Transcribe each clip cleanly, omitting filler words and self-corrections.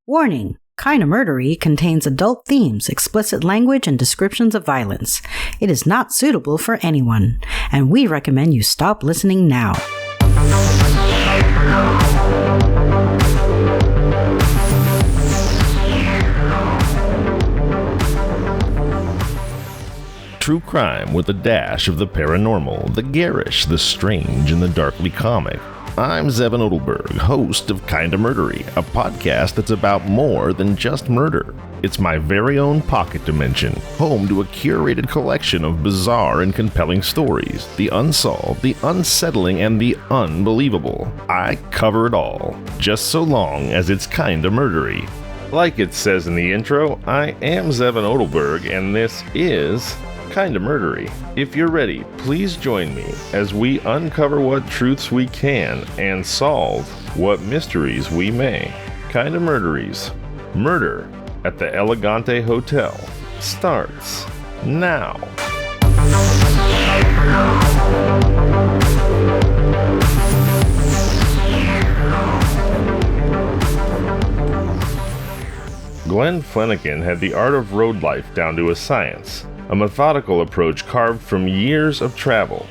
Warning! Kinda Murdery contains adult themes, explicit language, and descriptions of violence. It is not suitable for anyone, and we recommend you stop listening now. True crime with a dash of the paranormal, the garish, the strange, and the darkly comic. I'm Zevon Odelberg, host of Kinda Murdery, a podcast that's about more than just murder. It's my very own pocket dimension, home to a curated collection of bizarre and compelling stories, the unsolved, the unsettling, and the unbelievable. I cover it all, just so long as it's kinda murdery. Like it says in the intro, I am Zevon Odelberg, and this is Kinda Murdery. If you're ready, please join me as we uncover what truths we can and solve what mysteries we may. Kinda Murderies. Murder at the Elegante Hotel starts now. Glenn Flanagan had the art of road life down to a science. A methodical approach carved from years of travel.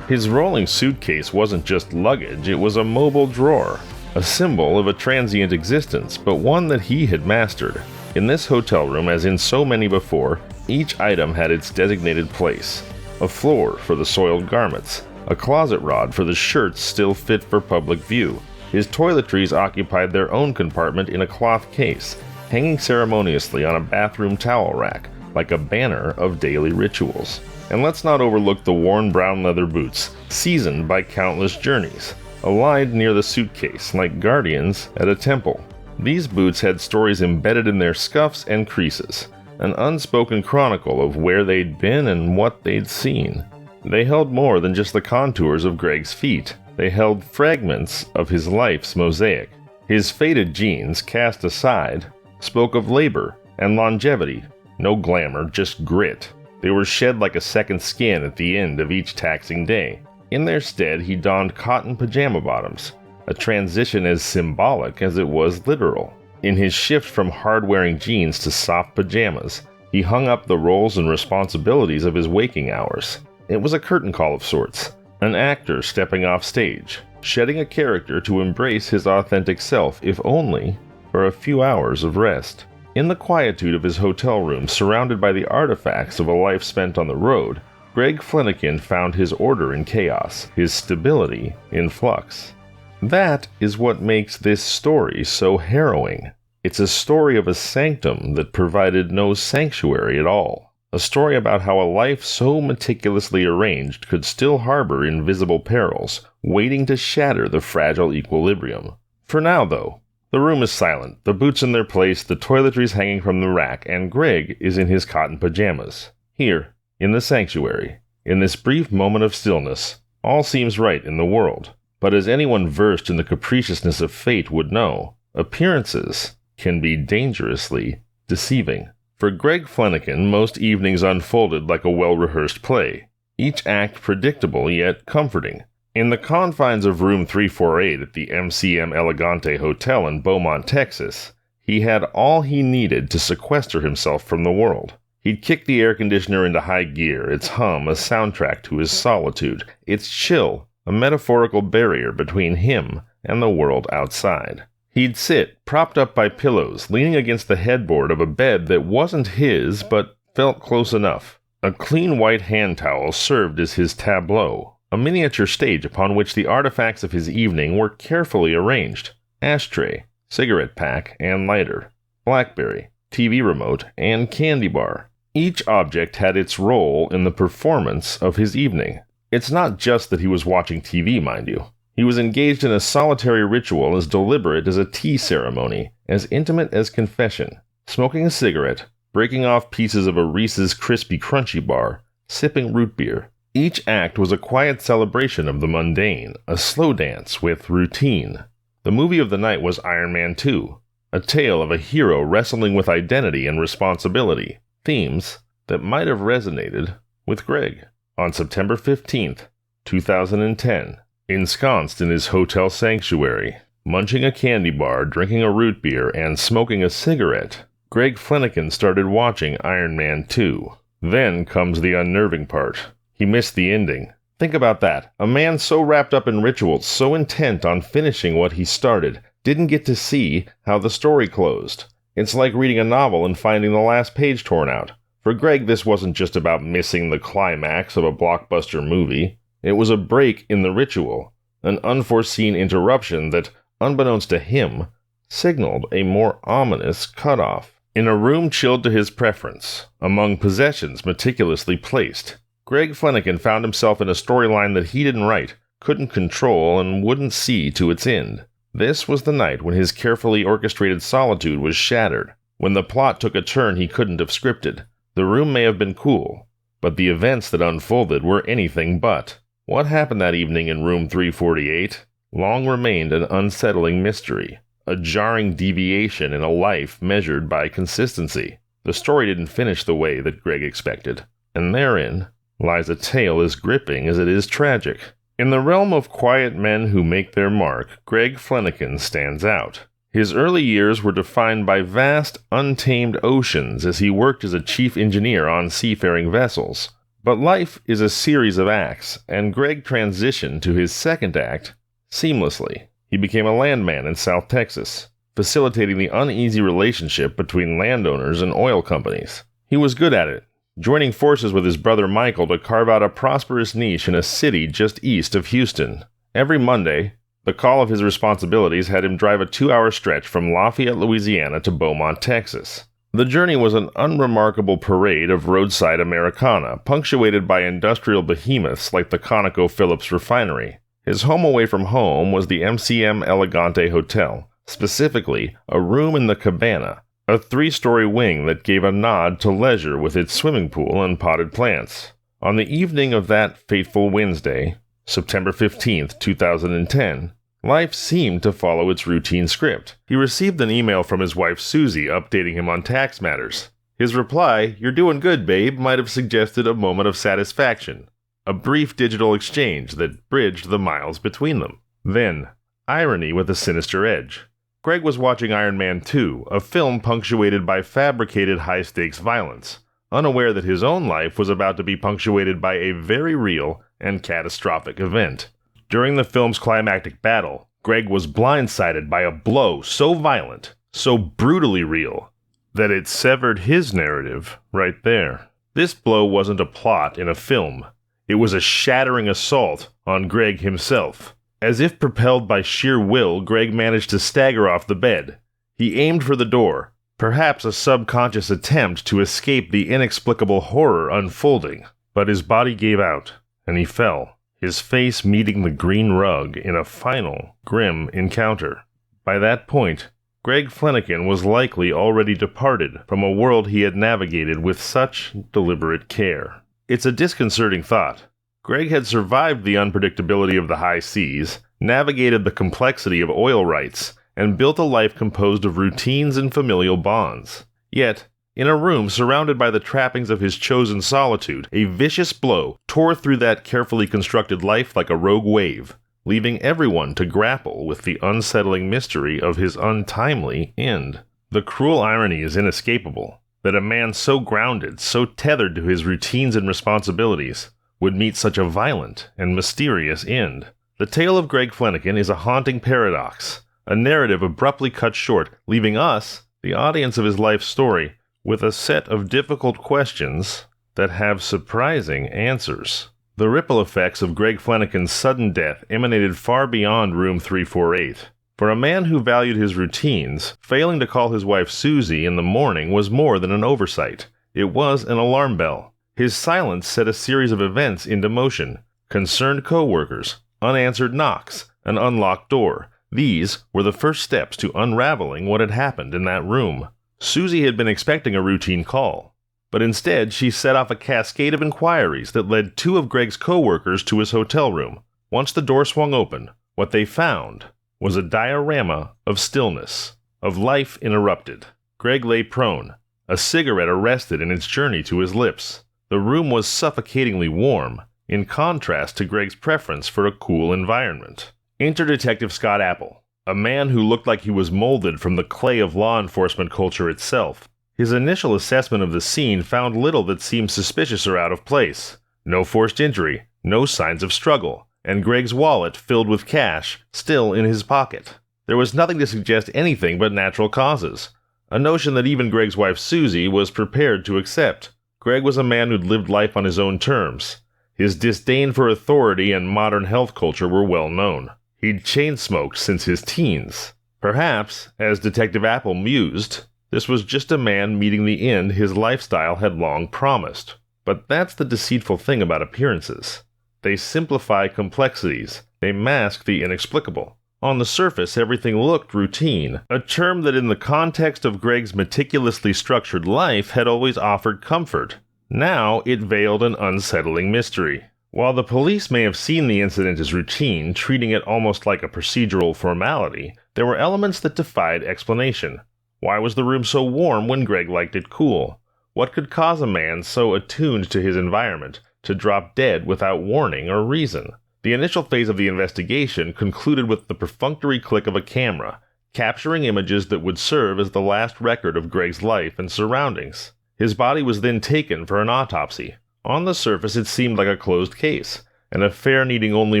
His rolling suitcase wasn't just luggage, it was a mobile drawer, a symbol of a transient existence, but one that he had mastered. In this hotel room, as in so many before, each item had its designated place. A floor for the soiled garments, a closet rod for the shirts still fit for public view. His toiletries occupied their own compartment in a cloth case, hanging ceremoniously on a bathroom towel rack, like a banner of daily rituals. And let's not overlook the worn brown leather boots, seasoned by countless journeys, aligned near the suitcase like guardians at a temple. These boots had stories embedded in their scuffs and creases, an unspoken chronicle of where they'd been and what they'd seen. They held more than just the contours of Greg's feet. They held fragments of his life's mosaic. His faded jeans, cast aside, spoke of labor and longevity. No glamour, just grit. They were shed like a second skin at the end of each taxing day. In their stead, he donned cotton pajama bottoms, a transition as symbolic as it was literal. In his shift from hard-wearing jeans to soft pajamas, he hung up the roles and responsibilities of his waking hours. It was a curtain call of sorts, an actor stepping off stage, shedding a character to embrace his authentic self, if only for a few hours of rest. In the quietude of his hotel room, surrounded by the artifacts of a life spent on the road, Greg Flanagan found his order in chaos, his stability in flux. That is what makes this story so harrowing. It's a story of a sanctum that provided no sanctuary at all. A story about how a life so meticulously arranged could still harbor invisible perils, waiting to shatter the fragile equilibrium. For now, though, the room is silent, the boots in their place, the toiletries hanging from the rack, and Greg is in his cotton pajamas. Here, in the sanctuary, in this brief moment of stillness, all seems right in the world. But as anyone versed in the capriciousness of fate would know, appearances can be dangerously deceiving. For Greg Flanagan, most evenings unfolded like a well-rehearsed play, each act predictable yet comforting. In the confines of room 348 at the MCM Elegante Hotel in Beaumont, Texas, he had all he needed to sequester himself from the world. He'd kick the air conditioner into high gear, its hum a soundtrack to his solitude, its chill a metaphorical barrier between him and the world outside. He'd sit, propped up by pillows, leaning against the headboard of a bed that wasn't his but felt close enough. A clean white hand towel served as his tableau, a miniature stage upon which the artifacts of his evening were carefully arranged. Ashtray, cigarette pack and lighter, BlackBerry, TV remote, and candy bar. Each object had its role in the performance of his evening. It's not just that he was watching TV, mind you. He was engaged in a solitary ritual as deliberate as a tea ceremony, as intimate as confession. Smoking a cigarette, breaking off pieces of a Reese's Crispy Crunchy bar, sipping root beer. Each act was a quiet celebration of the mundane, a slow dance with routine. The movie of the night was Iron Man 2, a tale of a hero wrestling with identity and responsibility, themes that might have resonated with Greg. On September 15th, 2010, ensconced in his hotel sanctuary, munching a candy bar, drinking a root beer, and smoking a cigarette, Greg Flanagan started watching Iron Man 2. Then comes the unnerving part. He missed the ending. Think about that. A man so wrapped up in rituals, so intent on finishing what he started, didn't get to see how the story closed. It's like reading a novel and finding the last page torn out. For Greg, this wasn't just about missing the climax of a blockbuster movie. It was a break in the ritual, an unforeseen interruption that, unbeknownst to him, signaled a more ominous cutoff. In a room chilled to his preference, among possessions meticulously placed, Greg Flanagan found himself in a storyline that he didn't write, couldn't control, and wouldn't see to its end. This was the night when his carefully orchestrated solitude was shattered, when the plot took a turn he couldn't have scripted. The room may have been cool, but the events that unfolded were anything but. What happened that evening in room 348 long remained an unsettling mystery, a jarring deviation in a life measured by consistency. The story didn't finish the way that Greg expected, and therein lies a tale as gripping as it is tragic. In the realm of quiet men who make their mark, Greg Flanagan stands out. His early years were defined by vast, untamed oceans as he worked as a chief engineer on seafaring vessels. But life is a series of acts, and Greg transitioned to his second act seamlessly. He became a landman in South Texas, facilitating the uneasy relationship between landowners and oil companies. He was good at it, joining forces with his brother Michael to carve out a prosperous niche in a city just east of Houston. Every Monday, the call of his responsibilities had him drive a 2-hour stretch from Lafayette, Louisiana to Beaumont, Texas. The journey was an unremarkable parade of roadside Americana, punctuated by industrial behemoths like the ConocoPhillips refinery. His home away from home was the MCM Elegante Hotel, specifically a room in the Cabana, a 3-story wing that gave a nod to leisure with its swimming pool and potted plants. On the evening of that fateful Wednesday, September 15, 2010, life seemed to follow its routine script. He received an email from his wife Susie updating him on tax matters. His reply, "You're doing good, babe," might have suggested a moment of satisfaction, a brief digital exchange that bridged the miles between them. Then, irony with a sinister edge. Greg was watching Iron Man 2, a film punctuated by fabricated high-stakes violence, unaware that his own life was about to be punctuated by a very real and catastrophic event. During the film's climactic battle, Greg was blindsided by a blow so violent, so brutally real, that it severed his narrative right there. This blow wasn't a plot in a film. It was a shattering assault on Greg himself. As if propelled by sheer will, Greg managed to stagger off the bed. He aimed for the door, perhaps a subconscious attempt to escape the inexplicable horror unfolding. But his body gave out, and he fell, his face meeting the green rug in a final, grim encounter. By that point, Greg Flanagan was likely already departed from a world he had navigated with such deliberate care. It's a disconcerting thought. Greg had survived the unpredictability of the high seas, navigated the complexity of oil rights, and built a life composed of routines and familial bonds. Yet, in a room surrounded by the trappings of his chosen solitude, a vicious blow tore through that carefully constructed life like a rogue wave, leaving everyone to grapple with the unsettling mystery of his untimely end. The cruel irony is inescapable, that a man so grounded, so tethered to his routines and responsibilities, would meet such a violent and mysterious end. The tale of Greg Flanagan is a haunting paradox, a narrative abruptly cut short, leaving us, the audience of his life story, with a set of difficult questions that have surprising answers. The ripple effects of Greg Flanagan's sudden death emanated far beyond room 348. For a man who valued his routines, failing to call his wife Susie in the morning was more than an oversight. It was an alarm bell. His silence set a series of events into motion. Concerned co-workers, unanswered knocks, an unlocked door. These were the first steps to unraveling what had happened in that room. Susie had been expecting a routine call, but instead she set off a cascade of inquiries that led 2 of Greg's co-workers to his hotel room. Once the door swung open, what they found was a diorama of stillness, of life interrupted. Greg lay prone, a cigarette arrested in its journey to his lips. The room was suffocatingly warm, in contrast to Greg's preference for a cool environment. Enter Detective Scott Apple, a man who looked like he was molded from the clay of law enforcement culture itself. His initial assessment of the scene found little that seemed suspicious or out of place. No forced injury, no signs of struggle, and Greg's wallet filled with cash still in his pocket. There was nothing to suggest anything but natural causes, a notion that even Greg's wife Susie was prepared to accept. Greg was a man who'd lived life on his own terms. His disdain for authority and modern health culture were well known. He'd chain-smoked since his teens. Perhaps, as Detective Apple mused, this was just a man meeting the end his lifestyle had long promised. But that's the deceitful thing about appearances. They simplify complexities. They mask the inexplicable. On the surface, everything looked routine, a term that in the context of Greg's meticulously structured life had always offered comfort. Now it veiled an unsettling mystery. While the police may have seen the incident as routine, treating it almost like a procedural formality, there were elements that defied explanation. Why was the room so warm when Greg liked it cool? What could cause a man so attuned to his environment to drop dead without warning or reason? The initial phase of the investigation concluded with the perfunctory click of a camera, capturing images that would serve as the last record of Greg's life and surroundings. His body was then taken for an autopsy. On the surface, it seemed like a closed case, an affair needing only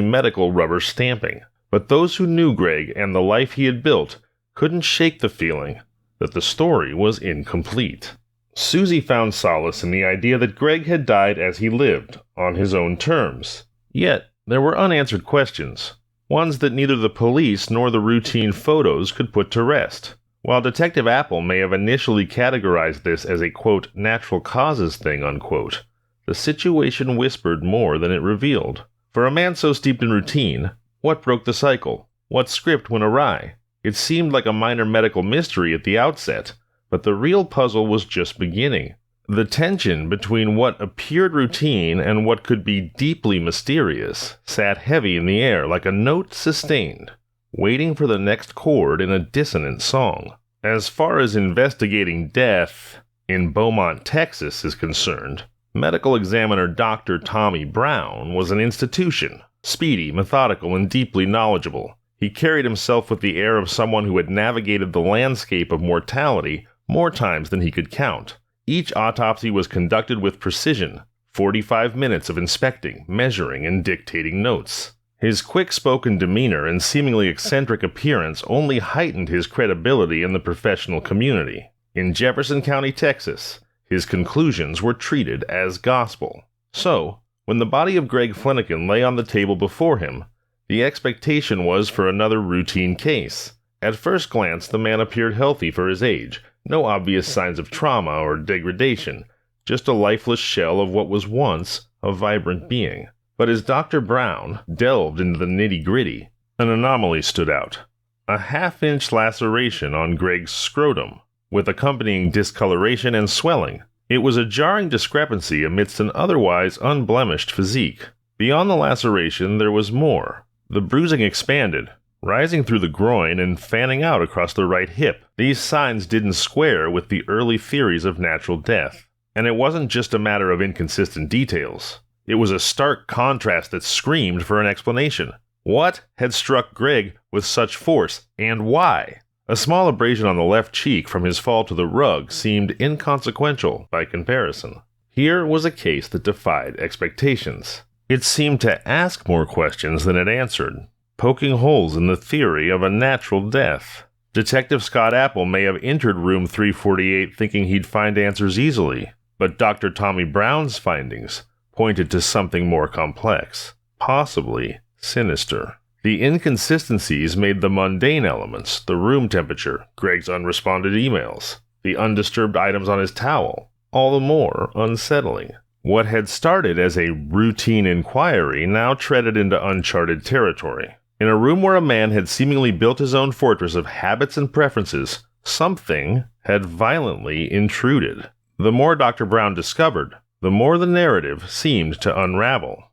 medical rubber stamping. But those who knew Greg and the life he had built couldn't shake the feeling that the story was incomplete. Susie found solace in the idea that Greg had died as he lived, on his own terms. Yet, there were unanswered questions, ones that neither the police nor the routine photos could put to rest. While Detective Apple may have initially categorized this as a, quote, natural causes thing, unquote, the situation whispered more than it revealed. For a man so steeped in routine, what broke the cycle? What script went awry? It seemed like a minor medical mystery at the outset, but the real puzzle was just beginning. The tension between what appeared routine and what could be deeply mysterious sat heavy in the air like a note sustained, waiting for the next chord in a dissonant song. As far as investigating death in Beaumont, Texas is concerned, medical examiner Dr. Tommy Brown was an institution, speedy, methodical, and deeply knowledgeable. He carried himself with the air of someone who had navigated the landscape of mortality more times than he could count. Each autopsy was conducted with precision, 45 minutes of inspecting, measuring, and dictating notes. His quick-spoken demeanor and seemingly eccentric appearance only heightened his credibility in the professional community. In Jefferson County, Texas, his conclusions were treated as gospel. So, when the body of Greg Flanagan lay on the table before him, the expectation was for another routine case. At first glance, the man appeared healthy for his age. No obvious signs of trauma or degradation, just a lifeless shell of what was once a vibrant being. But as Dr. Brown delved into the nitty-gritty, an anomaly stood out. A half-inch laceration on Greg's scrotum, with accompanying discoloration and swelling. It was a jarring discrepancy amidst an otherwise unblemished physique. Beyond the laceration, there was more. The bruising expanded, rising through the groin and fanning out across the right hip. These signs didn't square with the early theories of natural death. And it wasn't just a matter of inconsistent details. It was a stark contrast that screamed for an explanation. What had struck Greg with such force, and why? A small abrasion on the left cheek from his fall to the rug seemed inconsequential by comparison. Here was a case that defied expectations. It seemed to ask more questions than it answered, poking holes in the theory of a natural death. Detective Scott Apple may have entered room 348 thinking he'd find answers easily, but Dr. Tommy Brown's findings pointed to something more complex, possibly sinister. The inconsistencies made the mundane elements, the room temperature, Greg's unresponded emails, the undisturbed items on his towel, all the more unsettling. What had started as a routine inquiry now treaded into uncharted territory. In a room where a man had seemingly built his own fortress of habits and preferences, something had violently intruded. The more Dr. Brown discovered, the more the narrative seemed to unravel.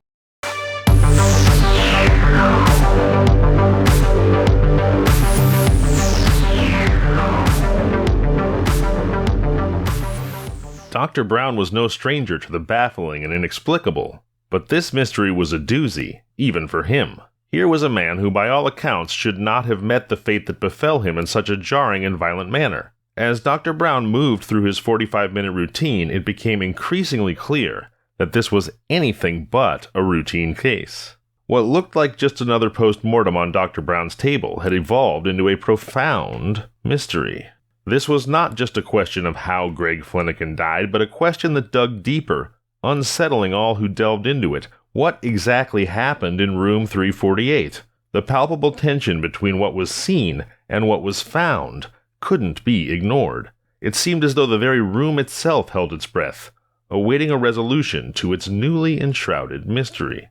Dr. Brown was no stranger to the baffling and inexplicable, but this mystery was a doozy, even for him. Here was a man who by all accounts should not have met the fate that befell him in such a jarring and violent manner. As Dr. Brown moved through his 45-minute routine, it became increasingly clear that this was anything but a routine case. What looked like just another post-mortem on Dr. Brown's table had evolved into a profound mystery. This was not just a question of how Greg Flanagan died, but a question that dug deeper, unsettling all who delved into it. What exactly happened in room 348? The palpable tension between what was seen and what was found couldn't be ignored. It seemed as though the very room itself held its breath, awaiting a resolution to its newly enshrouded mystery.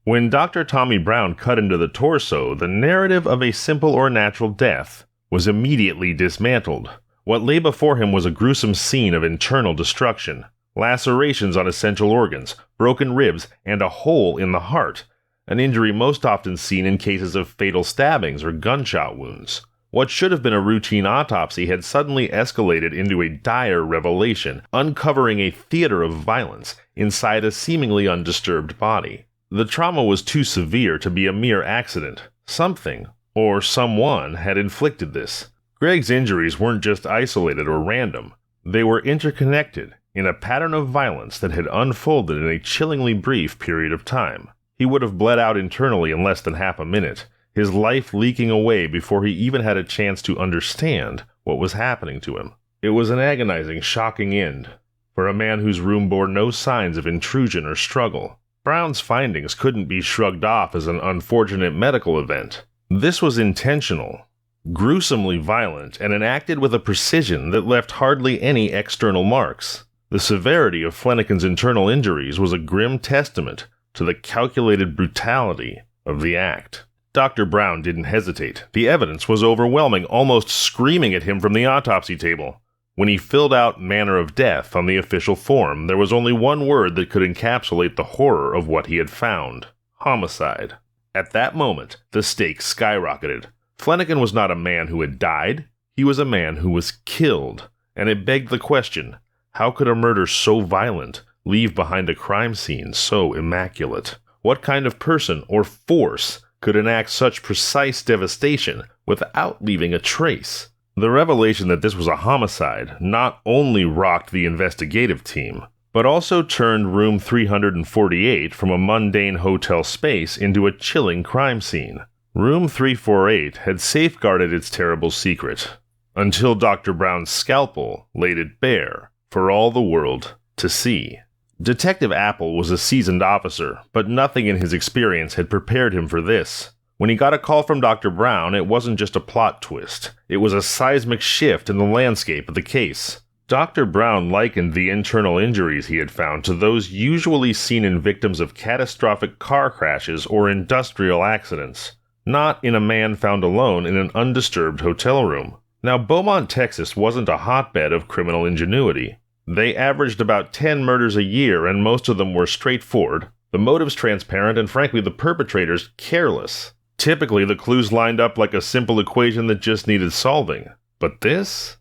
When Dr. Tommy Brown cut into the torso, the narrative of a simple or natural death was immediately dismantled. What lay before him was a gruesome scene of internal destruction, lacerations on essential organs, broken ribs, and a hole in the heart, an injury most often seen in cases of fatal stabbings or gunshot wounds. What should have been a routine autopsy had suddenly escalated into a dire revelation, uncovering a theater of violence inside a seemingly undisturbed body. The trauma was too severe to be a mere accident. Something, or someone, had inflicted this. Greg's injuries weren't just isolated or random. They were interconnected in a pattern of violence that had unfolded in a chillingly brief period of time. He would have bled out internally in less than half a minute, his life leaking away before he even had a chance to understand what was happening to him. It was an agonizing, shocking end for a man whose room bore no signs of intrusion or struggle. Brown's findings couldn't be shrugged off as an unfortunate medical event. This was intentional, gruesomely violent, and enacted with a precision that left hardly any external marks. The severity of Flanagan's internal injuries was a grim testament to the calculated brutality of the act. Dr. Brown didn't hesitate. The evidence was overwhelming, almost screaming at him from the autopsy table. When he filled out manner of death on the official form, there was only one word that could encapsulate the horror of what he had found: homicide. At that moment, the stakes skyrocketed. Flanagan was not a man who had died, he was a man who was killed, and it begged the question, how could a murder so violent leave behind a crime scene so immaculate? What kind of person or force could enact such precise devastation without leaving a trace? The revelation that this was a homicide not only rocked the investigative team, but also turned room 348 from a mundane hotel space into a chilling crime scene. Room 348 had safeguarded its terrible secret, until Dr. Brown's scalpel laid it bare for all the world to see. Detective Apple was a seasoned officer, but nothing in his experience had prepared him for this. When he got a call from Dr. Brown, it wasn't just a plot twist. It was a seismic shift in the landscape of the case. Dr. Brown likened the internal injuries he had found to those usually seen in victims of catastrophic car crashes or industrial accidents, not in a man found alone in an undisturbed hotel room. Now, Beaumont, Texas wasn't a hotbed of criminal ingenuity. They averaged about 10 murders a year, and most of them were straightforward, the motives transparent, and frankly the perpetrators careless. Typically, the clues lined up like a simple equation that just needed solving. But this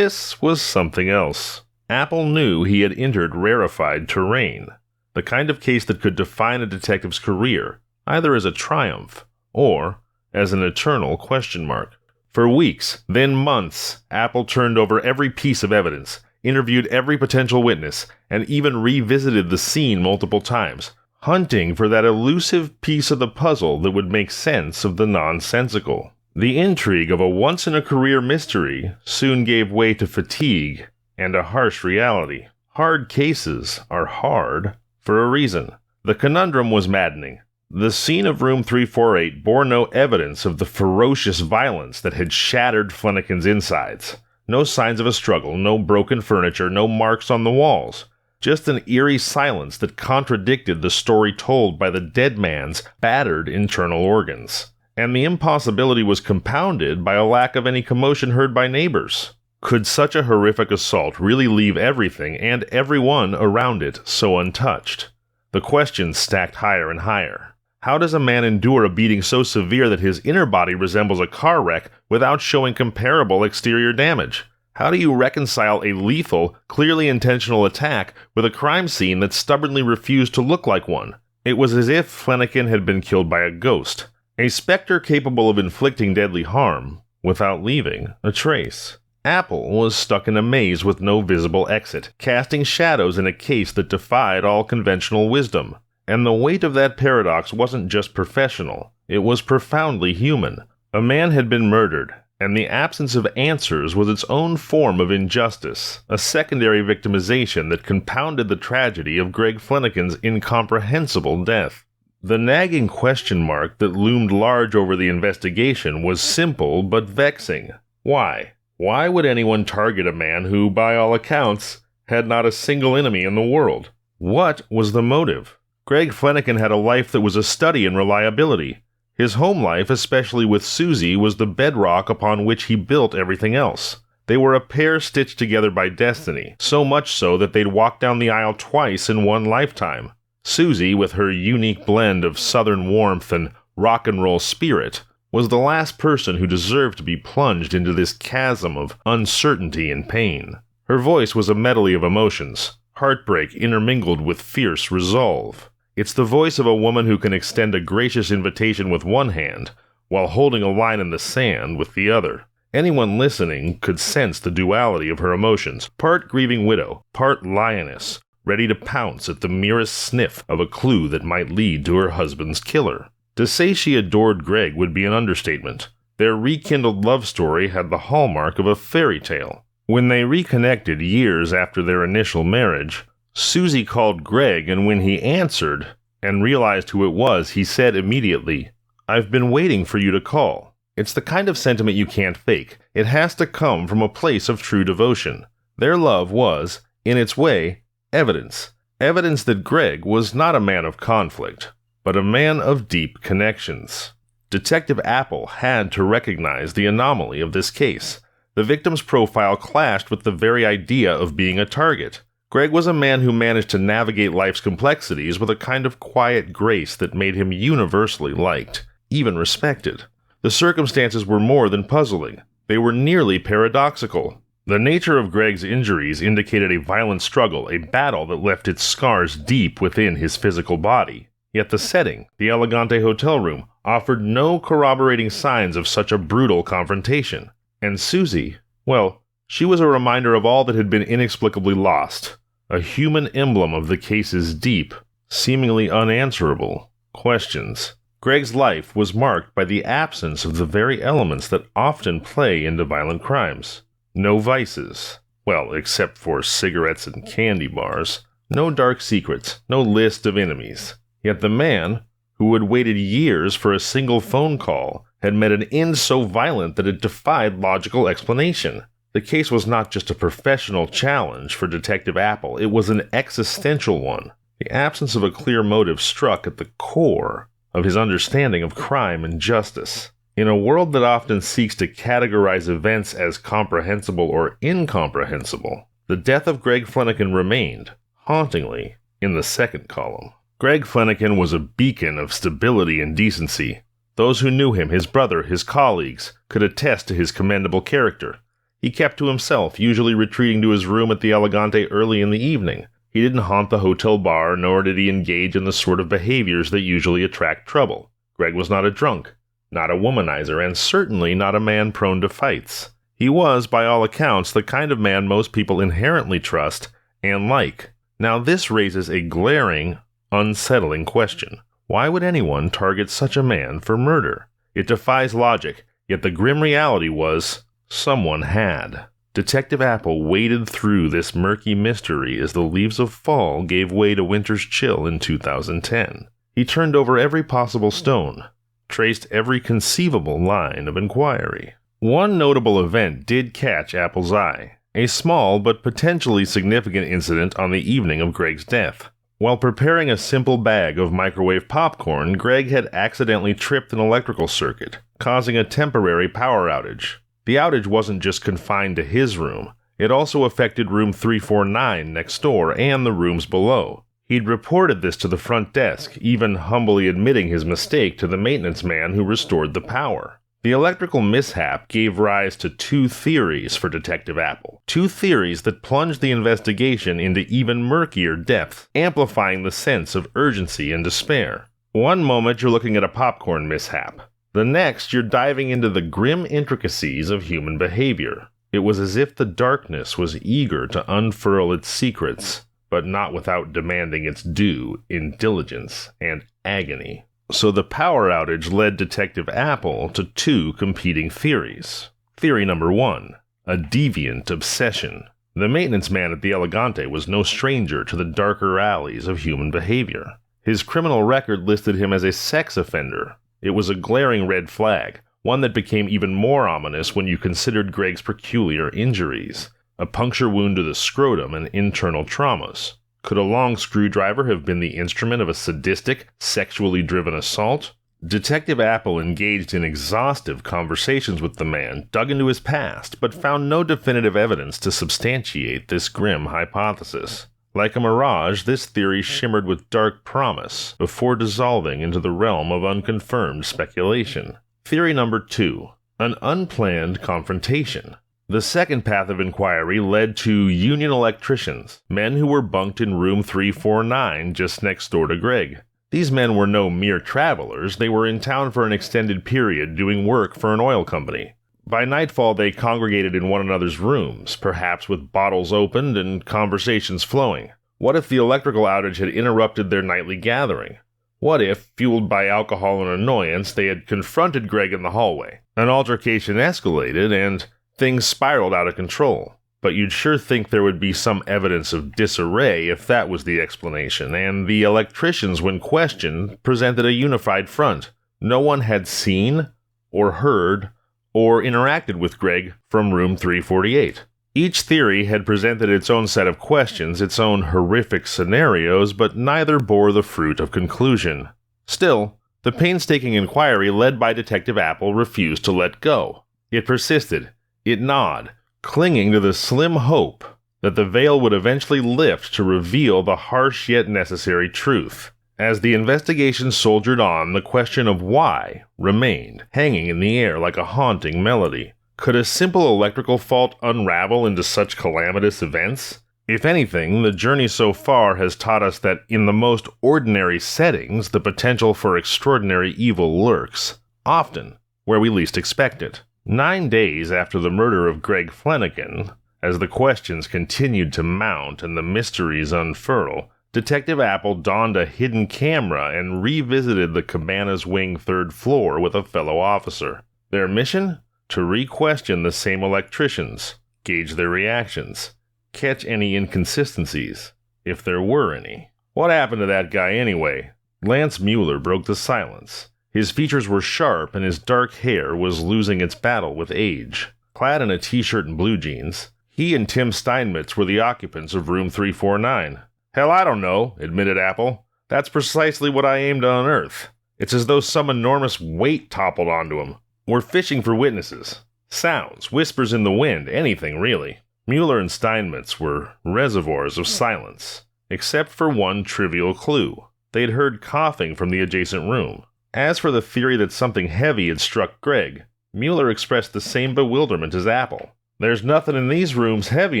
was something else. Apple knew he had entered rarefied terrain, the kind of case that could define a detective's career, either as a triumph or as an eternal question mark. For weeks, then months, Apple turned over every piece of evidence, interviewed every potential witness, and even revisited the scene multiple times, hunting for that elusive piece of the puzzle that would make sense of the nonsensical. The intrigue of a once-in-a-career mystery soon gave way to fatigue and a harsh reality. Hard cases are hard for a reason. The conundrum was maddening. The scene of room 348 bore no evidence of the ferocious violence that had shattered Flanagan's insides. No signs of a struggle, no broken furniture, no marks on the walls. Just an eerie silence that contradicted the story told by the dead man's battered internal organs. And the impossibility was compounded by a lack of any commotion heard by neighbors. Could such a horrific assault really leave everything and everyone around it so untouched? The questions stacked higher and higher. How does a man endure a beating so severe that his inner body resembles a car wreck without showing comparable exterior damage? How do you reconcile a lethal, clearly intentional attack with a crime scene that stubbornly refused to look like one? It was as if Flanagan had been killed by a ghost, A specter capable of inflicting deadly harm without leaving a trace. Apple was stuck in a maze with no visible exit, casting shadows in a case that defied all conventional wisdom. And the weight of that paradox wasn't just professional, it was profoundly human. A man had been murdered, and the absence of answers was its own form of injustice, a secondary victimization that compounded the tragedy of Greg Flanagan's incomprehensible death. The nagging question mark that loomed large over the investigation was simple but vexing. Why? Why would anyone target a man who, by all accounts, had not a single enemy in the world? What was the motive? Greg Flanagan had a life that was a study in reliability. His home life, especially with Susie, was the bedrock upon which he built everything else. They were a pair stitched together by destiny, so much so that they'd walk down the aisle twice in one lifetime. Susie, with her unique blend of southern warmth and rock and roll spirit, was the last person who deserved to be plunged into this chasm of uncertainty and pain. Her voice was a medley of emotions, heartbreak intermingled with fierce resolve. It's the voice of a woman who can extend a gracious invitation with one hand, while holding a line in the sand with the other. Anyone listening could sense the duality of her emotions, part grieving widow, part lioness, ready to pounce at the merest sniff of a clue that might lead to her husband's killer. To say she adored Greg would be an understatement. Their rekindled love story had the hallmark of a fairy tale. When they reconnected years after their initial marriage, Susie called Greg, and when he answered and realized who it was, he said immediately, "I've been waiting for you to call." It's the kind of sentiment you can't fake. It has to come from a place of true devotion. Their love was, in its way, evidence. Evidence that Greg was not a man of conflict, but a man of deep connections. Detective Apple had to recognize the anomaly of this case. The victim's profile clashed with the very idea of being a target. Greg was a man who managed to navigate life's complexities with a kind of quiet grace that made him universally liked, even respected. The circumstances were more than puzzling. They were nearly paradoxical. The nature of Greg's injuries indicated a violent struggle, a battle that left its scars deep within his physical body. Yet the setting, the Elegante hotel room, offered no corroborating signs of such a brutal confrontation. And Susie, well, she was a reminder of all that had been inexplicably lost, a human emblem of the case's deep, seemingly unanswerable questions. Greg's life was marked by the absence of the very elements that often play into violent crimes. No vices, well, except for cigarettes and candy bars, no dark secrets, no list of enemies. Yet the man, who had waited years for a single phone call, had met an end so violent that it defied logical explanation. The case was not just a professional challenge for Detective Apple, it was an existential one. The absence of a clear motive struck at the core of his understanding of crime and justice. In a world that often seeks to categorize events as comprehensible or incomprehensible, the death of Greg Flanagan remained, hauntingly, in the second column. Greg Flanagan was a beacon of stability and decency. Those who knew him, his brother, his colleagues, could attest to his commendable character. He kept to himself, usually retreating to his room at the Elegante early in the evening. He didn't haunt the hotel bar, nor did he engage in the sort of behaviors that usually attract trouble. Greg was not a drunk, not a womanizer, and certainly not a man prone to fights. He was, by all accounts, the kind of man most people inherently trust and like. Now this raises a glaring, unsettling question. Why would anyone target such a man for murder? It defies logic, yet the grim reality was, someone had. Detective Apple waded through this murky mystery as the leaves of fall gave way to winter's chill in 2010. He turned over every possible stone, traced every conceivable line of inquiry. One notable event did catch Apple's eye, a small but potentially significant incident on the evening of Greg's death. While preparing a simple bag of microwave popcorn, Greg had accidentally tripped an electrical circuit, causing a temporary power outage. The outage wasn't just confined to his room, it also affected room 349 next door and the rooms below. He'd reported this to the front desk, even humbly admitting his mistake to the maintenance man who restored the power. The electrical mishap gave rise to two theories for Detective Apple. Two theories that plunged the investigation into even murkier depths, amplifying the sense of urgency and despair. One moment you're looking at a popcorn mishap. The next, you're diving into the grim intricacies of human behavior. It was as if the darkness was eager to unfurl its secrets, but not without demanding its due in diligence and agony. So the power outage led Detective Apple to two competing theories. Theory number 1, a deviant obsession. The maintenance man at the Elegante was no stranger to the darker alleys of human behavior. His criminal record listed him as a sex offender. It was a glaring red flag, one that became even more ominous when you considered Greg's peculiar injuries. A puncture wound to the scrotum and internal traumas. Could a long screwdriver have been the instrument of a sadistic, sexually driven assault? Detective Apple engaged in exhaustive conversations with the man, dug into his past, but found no definitive evidence to substantiate this grim hypothesis. Like a mirage, this theory shimmered with dark promise before dissolving into the realm of unconfirmed speculation. Theory number 2, an unplanned confrontation. The second path of inquiry led to union electricians, men who were bunked in room 349 just next door to Greg. These men were no mere travelers, they were in town for an extended period doing work for an oil company. By nightfall they congregated in one another's rooms, perhaps with bottles opened and conversations flowing. What if the electrical outage had interrupted their nightly gathering? What if, fueled by alcohol and annoyance, they had confronted Greg in the hallway? An altercation escalated and things spiraled out of control. But you'd sure think there would be some evidence of disarray if that was the explanation, and the electricians, when questioned, presented a unified front. No one had seen, or heard, or interacted with Greg from room 348. Each theory had presented its own set of questions, its own horrific scenarios, but neither bore the fruit of conclusion. Still, the painstaking inquiry led by Detective Apple refused to let go. It persisted. It gnawed, clinging to the slim hope that the veil would eventually lift to reveal the harsh yet necessary truth. As the investigation soldiered on, the question of why remained, hanging in the air like a haunting melody. Could a simple electrical fault unravel into such calamitous events? If anything, the journey so far has taught us that in the most ordinary settings, the potential for extraordinary evil lurks, often where we least expect it. 9 days after the murder of Greg Flanagan, as the questions continued to mount and the mysteries unfurl, Detective Apple donned a hidden camera and revisited the Cabana's wing 3rd floor with a fellow officer. Their mission? To re-question the same electricians, gauge their reactions, catch any inconsistencies, if there were any. What happened to that guy anyway? Lance Mueller broke the silence. His features were sharp and his dark hair was losing its battle with age. Clad in a t-shirt and blue jeans, he and Tim Steinmetz were the occupants of room 349. Hell, I don't know, admitted Apple. That's precisely what I aim to unearth. It's as though some enormous weight toppled onto him. We're fishing for witnesses. Sounds, whispers in the wind, anything really. Mueller and Steinmetz were reservoirs of silence, except for one trivial clue. They'd heard coughing from the adjacent room. As for the theory that something heavy had struck Greg, Mueller expressed the same bewilderment as Apple. There's nothing in these rooms heavy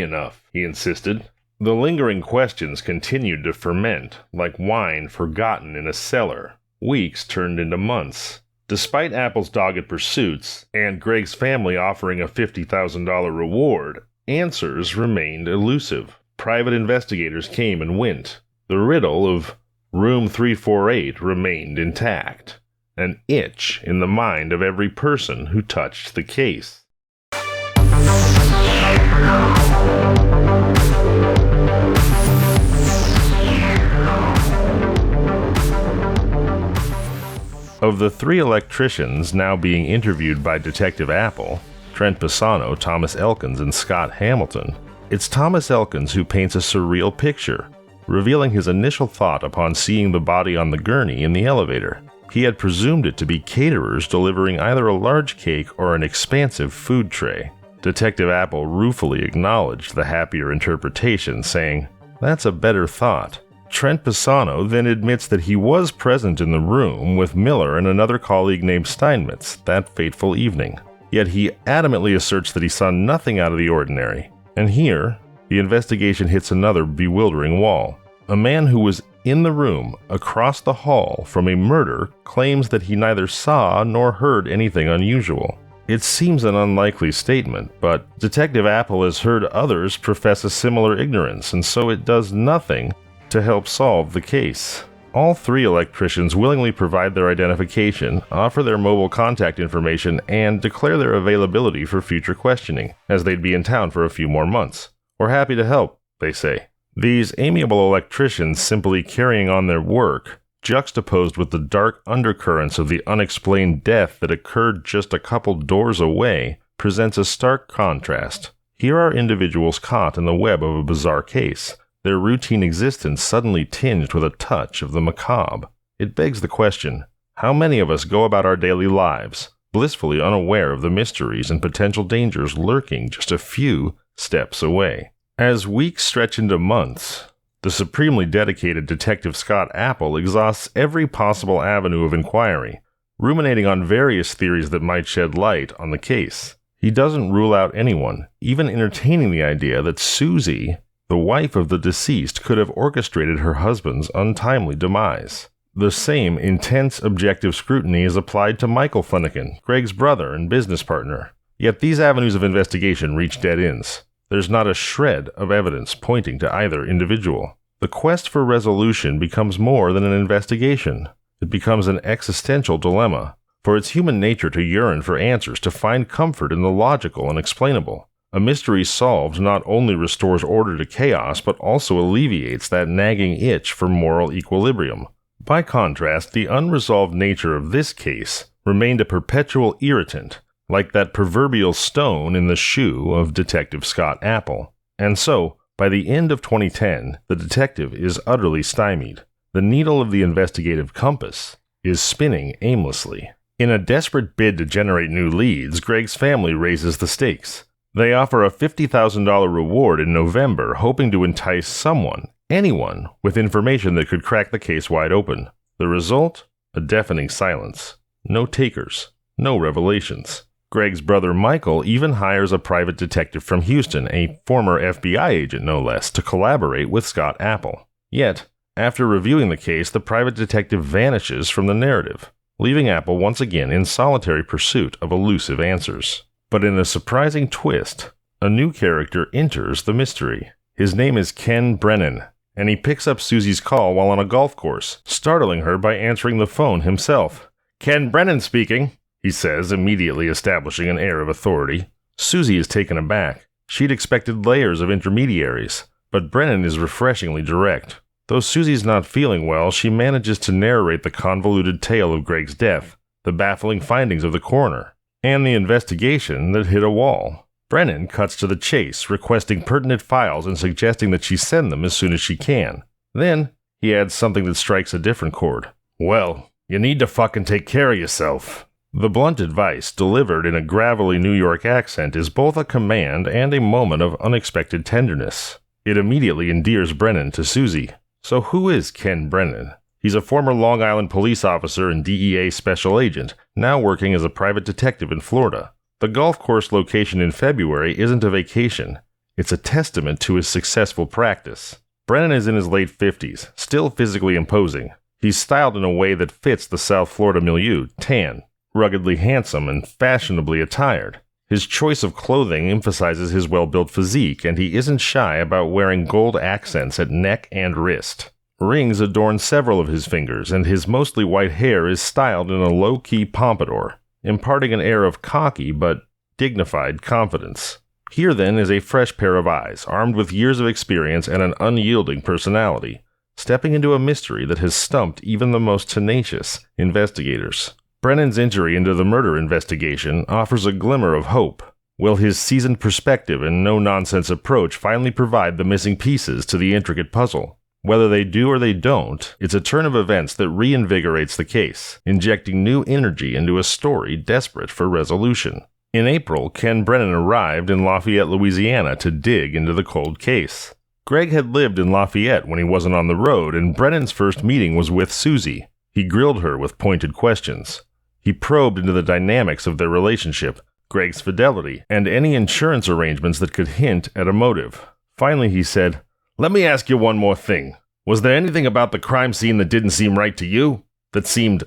enough, he insisted. The lingering questions continued to ferment, like wine forgotten in a cellar. Weeks turned into months. Despite Apple's dogged pursuits, and Greg's family offering a $50,000 reward, answers remained elusive. Private investigators came and went. The riddle of room 348 remained intact, an itch in the mind of every person who touched the case. Of the 3 electricians now being interviewed by Detective Apple, Trent Pisano, Thomas Elkins, and Scott Hamilton, it's Thomas Elkins who paints a surreal picture, revealing his initial thought upon seeing the body on the gurney in the elevator. He had presumed it to be caterers delivering either a large cake or an expansive food tray. Detective Apple ruefully acknowledged the happier interpretation, saying, "That's a better thought." Trent Pisano then admits that he was present in the room with Mueller and another colleague named Steinmetz that fateful evening. Yet he adamantly asserts that he saw nothing out of the ordinary. And here, the investigation hits another bewildering wall. A man who was in the room across the hall from a murder claims that he neither saw nor heard anything unusual. It seems an unlikely statement, but Detective Apple has heard others profess a similar ignorance, and so it does nothing to help solve the case. All three electricians willingly provide their identification, offer their mobile contact information, and declare their availability for future questioning, as they'd be in town for a few more months. "We're happy to help," they say. These amiable electricians simply carrying on their work, juxtaposed with the dark undercurrents of the unexplained death that occurred just a couple doors away, presents a stark contrast. Here are individuals caught in the web of a bizarre case, their routine existence suddenly tinged with a touch of the macabre. It begs the question, how many of us go about our daily lives, blissfully unaware of the mysteries and potential dangers lurking just a few steps away? As weeks stretch into months, the supremely dedicated Detective Scott Apple exhausts every possible avenue of inquiry, ruminating on various theories that might shed light on the case. He doesn't rule out anyone, even entertaining the idea that Susie, the wife of the deceased, could have orchestrated her husband's untimely demise. The same intense objective scrutiny is applied to Michael Flanagan, Greg's brother and business partner. Yet these avenues of investigation reach dead ends. There's not a shred of evidence pointing to either individual. The quest for resolution becomes more than an investigation. It becomes an existential dilemma, for it's human nature to yearn for answers, to find comfort in the logical and explainable. A mystery solved not only restores order to chaos, but also alleviates that nagging itch for moral equilibrium. By contrast, the unresolved nature of this case remained a perpetual irritant, like that proverbial stone in the shoe of Detective Scott Apple. And so, by the end of 2010, the detective is utterly stymied. The needle of the investigative compass is spinning aimlessly. In a desperate bid to generate new leads, Greg's family raises the stakes. They offer a $50,000 reward in November, hoping to entice someone, anyone, with information that could crack the case wide open. The result? A deafening silence. No takers. No revelations. Greg's brother Michael even hires a private detective from Houston, a former FBI agent no less, to collaborate with Scott Apple. Yet, after reviewing the case, the private detective vanishes from the narrative, leaving Apple once again in solitary pursuit of elusive answers. But in a surprising twist, a new character enters the mystery. His name is Ken Brennan, and he picks up Susie's call while on a golf course, startling her by answering the phone himself. "Ken Brennan speaking," he says, immediately establishing an air of authority. Susie is taken aback. She'd expected layers of intermediaries, but Brennan is refreshingly direct. Though Susie's not feeling well, she manages to narrate the convoluted tale of Greg's death, the baffling findings of the coroner, and the investigation that hit a wall. Brennan cuts to the chase, requesting pertinent files and suggesting that she send them as soon as she can. Then, he adds something that strikes a different chord. "Well, you need to fucking take care of yourself." The blunt advice, delivered in a gravelly New York accent, is both a command and a moment of unexpected tenderness. It immediately endears Brennan to Susie. So who is Ken Brennan? He's a former Long Island police officer and DEA special agent, now working as a private detective in Florida. The golf course location in February isn't a vacation. It's a testament to his successful practice. Brennan is in his late 50s, still physically imposing. He's styled in a way that fits the South Florida milieu, tan, ruggedly handsome, and fashionably attired. His choice of clothing emphasizes his well-built physique, and he isn't shy about wearing gold accents at neck and wrist. Rings adorn several of his fingers, and his mostly white hair is styled in a low-key pompadour, imparting an air of cocky but dignified confidence. Here, then, is a fresh pair of eyes, armed with years of experience and an unyielding personality, stepping into a mystery that has stumped even the most tenacious investigators. Brennan's entry into the murder investigation offers a glimmer of hope. Will his seasoned perspective and no-nonsense approach finally provide the missing pieces to the intricate puzzle? Whether they do or they don't, it's a turn of events that reinvigorates the case, injecting new energy into a story desperate for resolution. In April, Ken Brennan arrived in Lafayette, Louisiana to dig into the cold case. Greg had lived in Lafayette when he wasn't on the road, and Brennan's first meeting was with Susie. He grilled her with pointed questions. He probed into the dynamics of their relationship, Greg's fidelity, and any insurance arrangements that could hint at a motive. Finally, he said, "Let me ask you one more thing. Was there anything about the crime scene that didn't seem right to you? That seemed,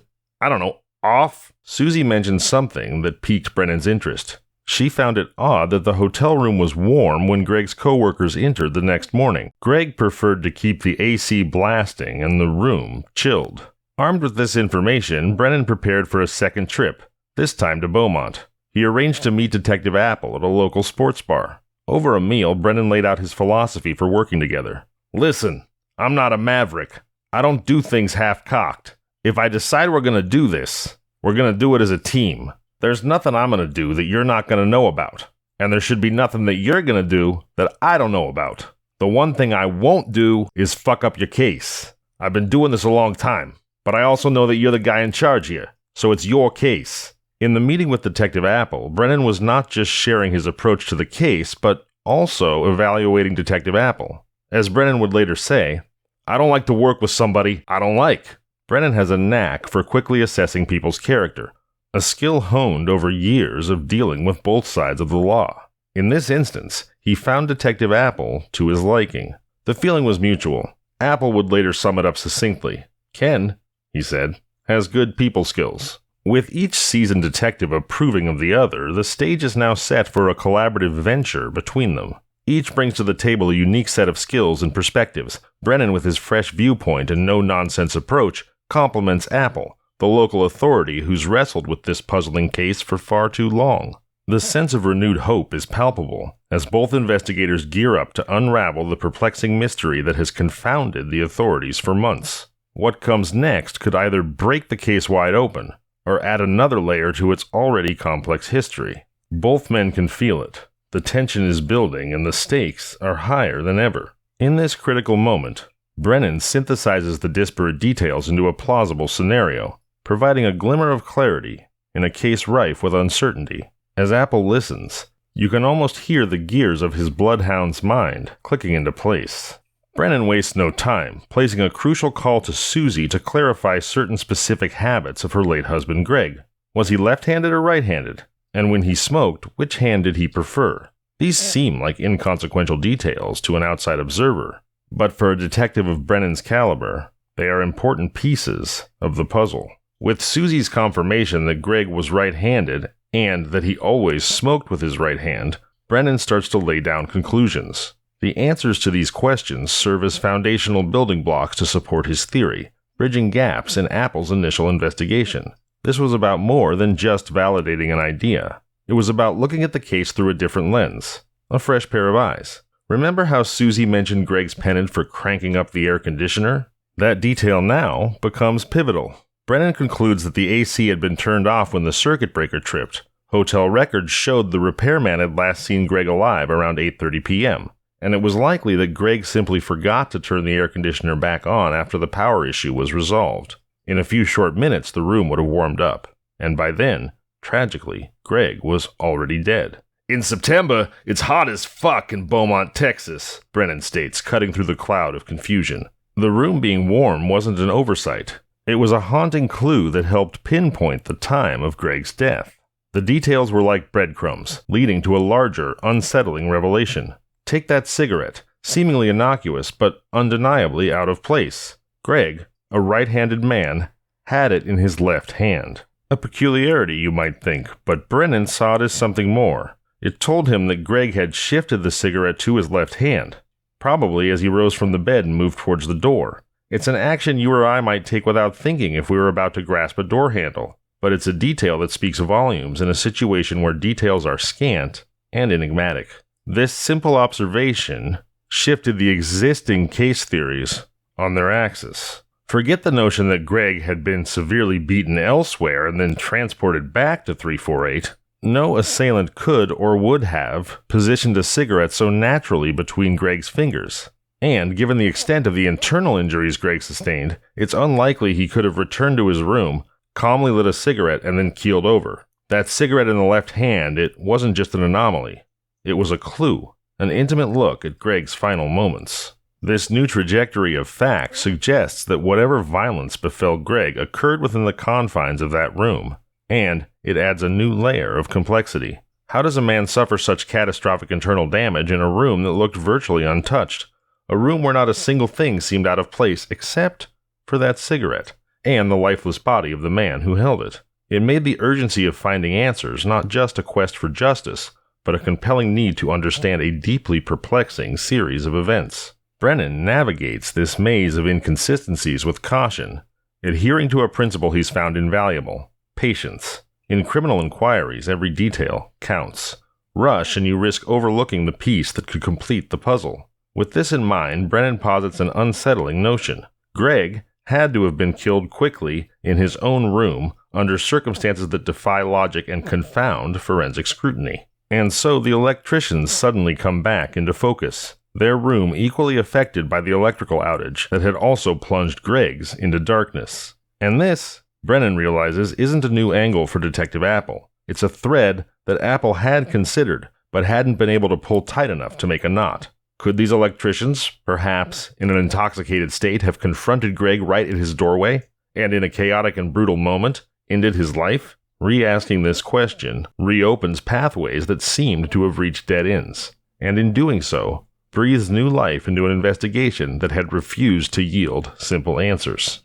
off? Susie mentioned something that piqued Brennan's interest. She found it odd that the hotel room was warm when Greg's coworkers entered the next morning. Greg preferred to keep the AC blasting and the room chilled. Armed with this information, Brennan prepared for a second trip, this time to Beaumont. He arranged to meet Detective Apple at a local sports bar. Over a meal, Brennan laid out his philosophy for working together. Listen, I'm not a maverick. I don't do things half-cocked. If I decide we're going to do this, we're going to do it as a team. There's nothing I'm going to do that you're not going to know about. And there should be nothing that you're going to do that I don't know about. The one thing I won't do is fuck up your case. I've been doing this a long time, but I also know that you're the guy in charge here, so it's your case. In the meeting with Detective Apple, Brennan was not just sharing his approach to the case, but also evaluating Detective Apple. As Brennan would later say, I don't like to work with somebody I don't like. Brennan has a knack for quickly assessing people's character, a skill honed over years of dealing with both sides of the law. In this instance, he found Detective Apple to his liking. The feeling was mutual. Apple would later sum it up succinctly. Ken, he said, has good people skills. With each seasoned detective approving of the other, the stage is now set for a collaborative venture between them. Each brings to the table a unique set of skills and perspectives. Brennan, with his fresh viewpoint and no-nonsense approach, compliments Apple, the local authority who's wrestled with this puzzling case for far too long. The sense of renewed hope is palpable as both investigators gear up to unravel the perplexing mystery that has confounded the authorities for months. What comes next could either break the case wide open or add another layer to its already complex history. Both men can feel it. The tension is building and the stakes are higher than ever. In this critical moment, Brennan synthesizes the disparate details into a plausible scenario, providing a glimmer of clarity in a case rife with uncertainty. As Apple listens, you can almost hear the gears of his bloodhound's mind clicking into place. Brennan wastes no time, placing a crucial call to Susie to clarify certain specific habits of her late husband Greg. Was he left-handed or right-handed? And when he smoked, which hand did he prefer? These seem like inconsequential details to an outside observer, but for a detective of Brennan's caliber, they are important pieces of the puzzle. With Susie's confirmation that Greg was right-handed and that he always smoked with his right hand, Brennan starts to lay down conclusions. The answers to these questions serve as foundational building blocks to support his theory, bridging gaps in Apple's initial investigation. This was about more than just validating an idea. It was about looking at the case through a different lens, a fresh pair of eyes. Remember how Susie mentioned Greg's penchant for cranking up the air conditioner? That detail now becomes pivotal. Brennan concludes that the AC had been turned off when the circuit breaker tripped. Hotel records showed the repairman had last seen Greg alive around 8:30 p.m., and it was likely that Greg simply forgot to turn the air conditioner back on after the power issue was resolved. In a few short minutes, the room would have warmed up, and by then, tragically, Greg was already dead. In September, it's hot as fuck in Beaumont, Texas, Brennan states, cutting through the cloud of confusion. The room being warm wasn't an oversight. It was a haunting clue that helped pinpoint the time of Greg's death. The details were like breadcrumbs, leading to a larger, unsettling revelation. Take that cigarette, seemingly innocuous but undeniably out of place. Greg, a right-handed man, had it in his left hand. A peculiarity, you might think, but Brennan saw it as something more. It told him that Greg had shifted the cigarette to his left hand, probably as he rose from the bed and moved towards the door. It's an action you or I might take without thinking if we were about to grasp a door handle, but it's a detail that speaks volumes in a situation where details are scant and enigmatic. This simple observation shifted the existing case theories on their axis. Forget the notion that Greg had been severely beaten elsewhere and then transported back to 348. No assailant could or would have positioned a cigarette so naturally between Greg's fingers. And given the extent of the internal injuries Greg sustained, it's unlikely he could have returned to his room, calmly lit a cigarette, and then keeled over. That cigarette in the left hand, it wasn't just an anomaly. It was a clue, an intimate look at Greg's final moments. This new trajectory of fact suggests that whatever violence befell Greg occurred within the confines of that room, and it adds a new layer of complexity. How does a man suffer such catastrophic internal damage in a room that looked virtually untouched? A room where not a single thing seemed out of place except for that cigarette and the lifeless body of the man who held it. It made the urgency of finding answers not just a quest for justice, but a compelling need to understand a deeply perplexing series of events. Brennan navigates this maze of inconsistencies with caution, adhering to a principle he's found invaluable: patience. In criminal inquiries, every detail counts. Rush and you risk overlooking the piece that could complete the puzzle. With this in mind, Brennan posits an unsettling notion. Greg had to have been killed quickly in his own room under circumstances that defy logic and confound forensic scrutiny. And so the electricians suddenly come back into focus, their room equally affected by the electrical outage that had also plunged Greg's into darkness. And this, Brennan realizes, isn't a new angle for Detective Apple. It's a thread that Apple had considered, but hadn't been able to pull tight enough to make a knot. Could these electricians, perhaps in an intoxicated state, have confronted Greg right at his doorway, and in a chaotic and brutal moment, ended his life? Re-asking this question reopens pathways that seemed to have reached dead ends, and in doing so, breathes new life into an investigation that had refused to yield simple answers.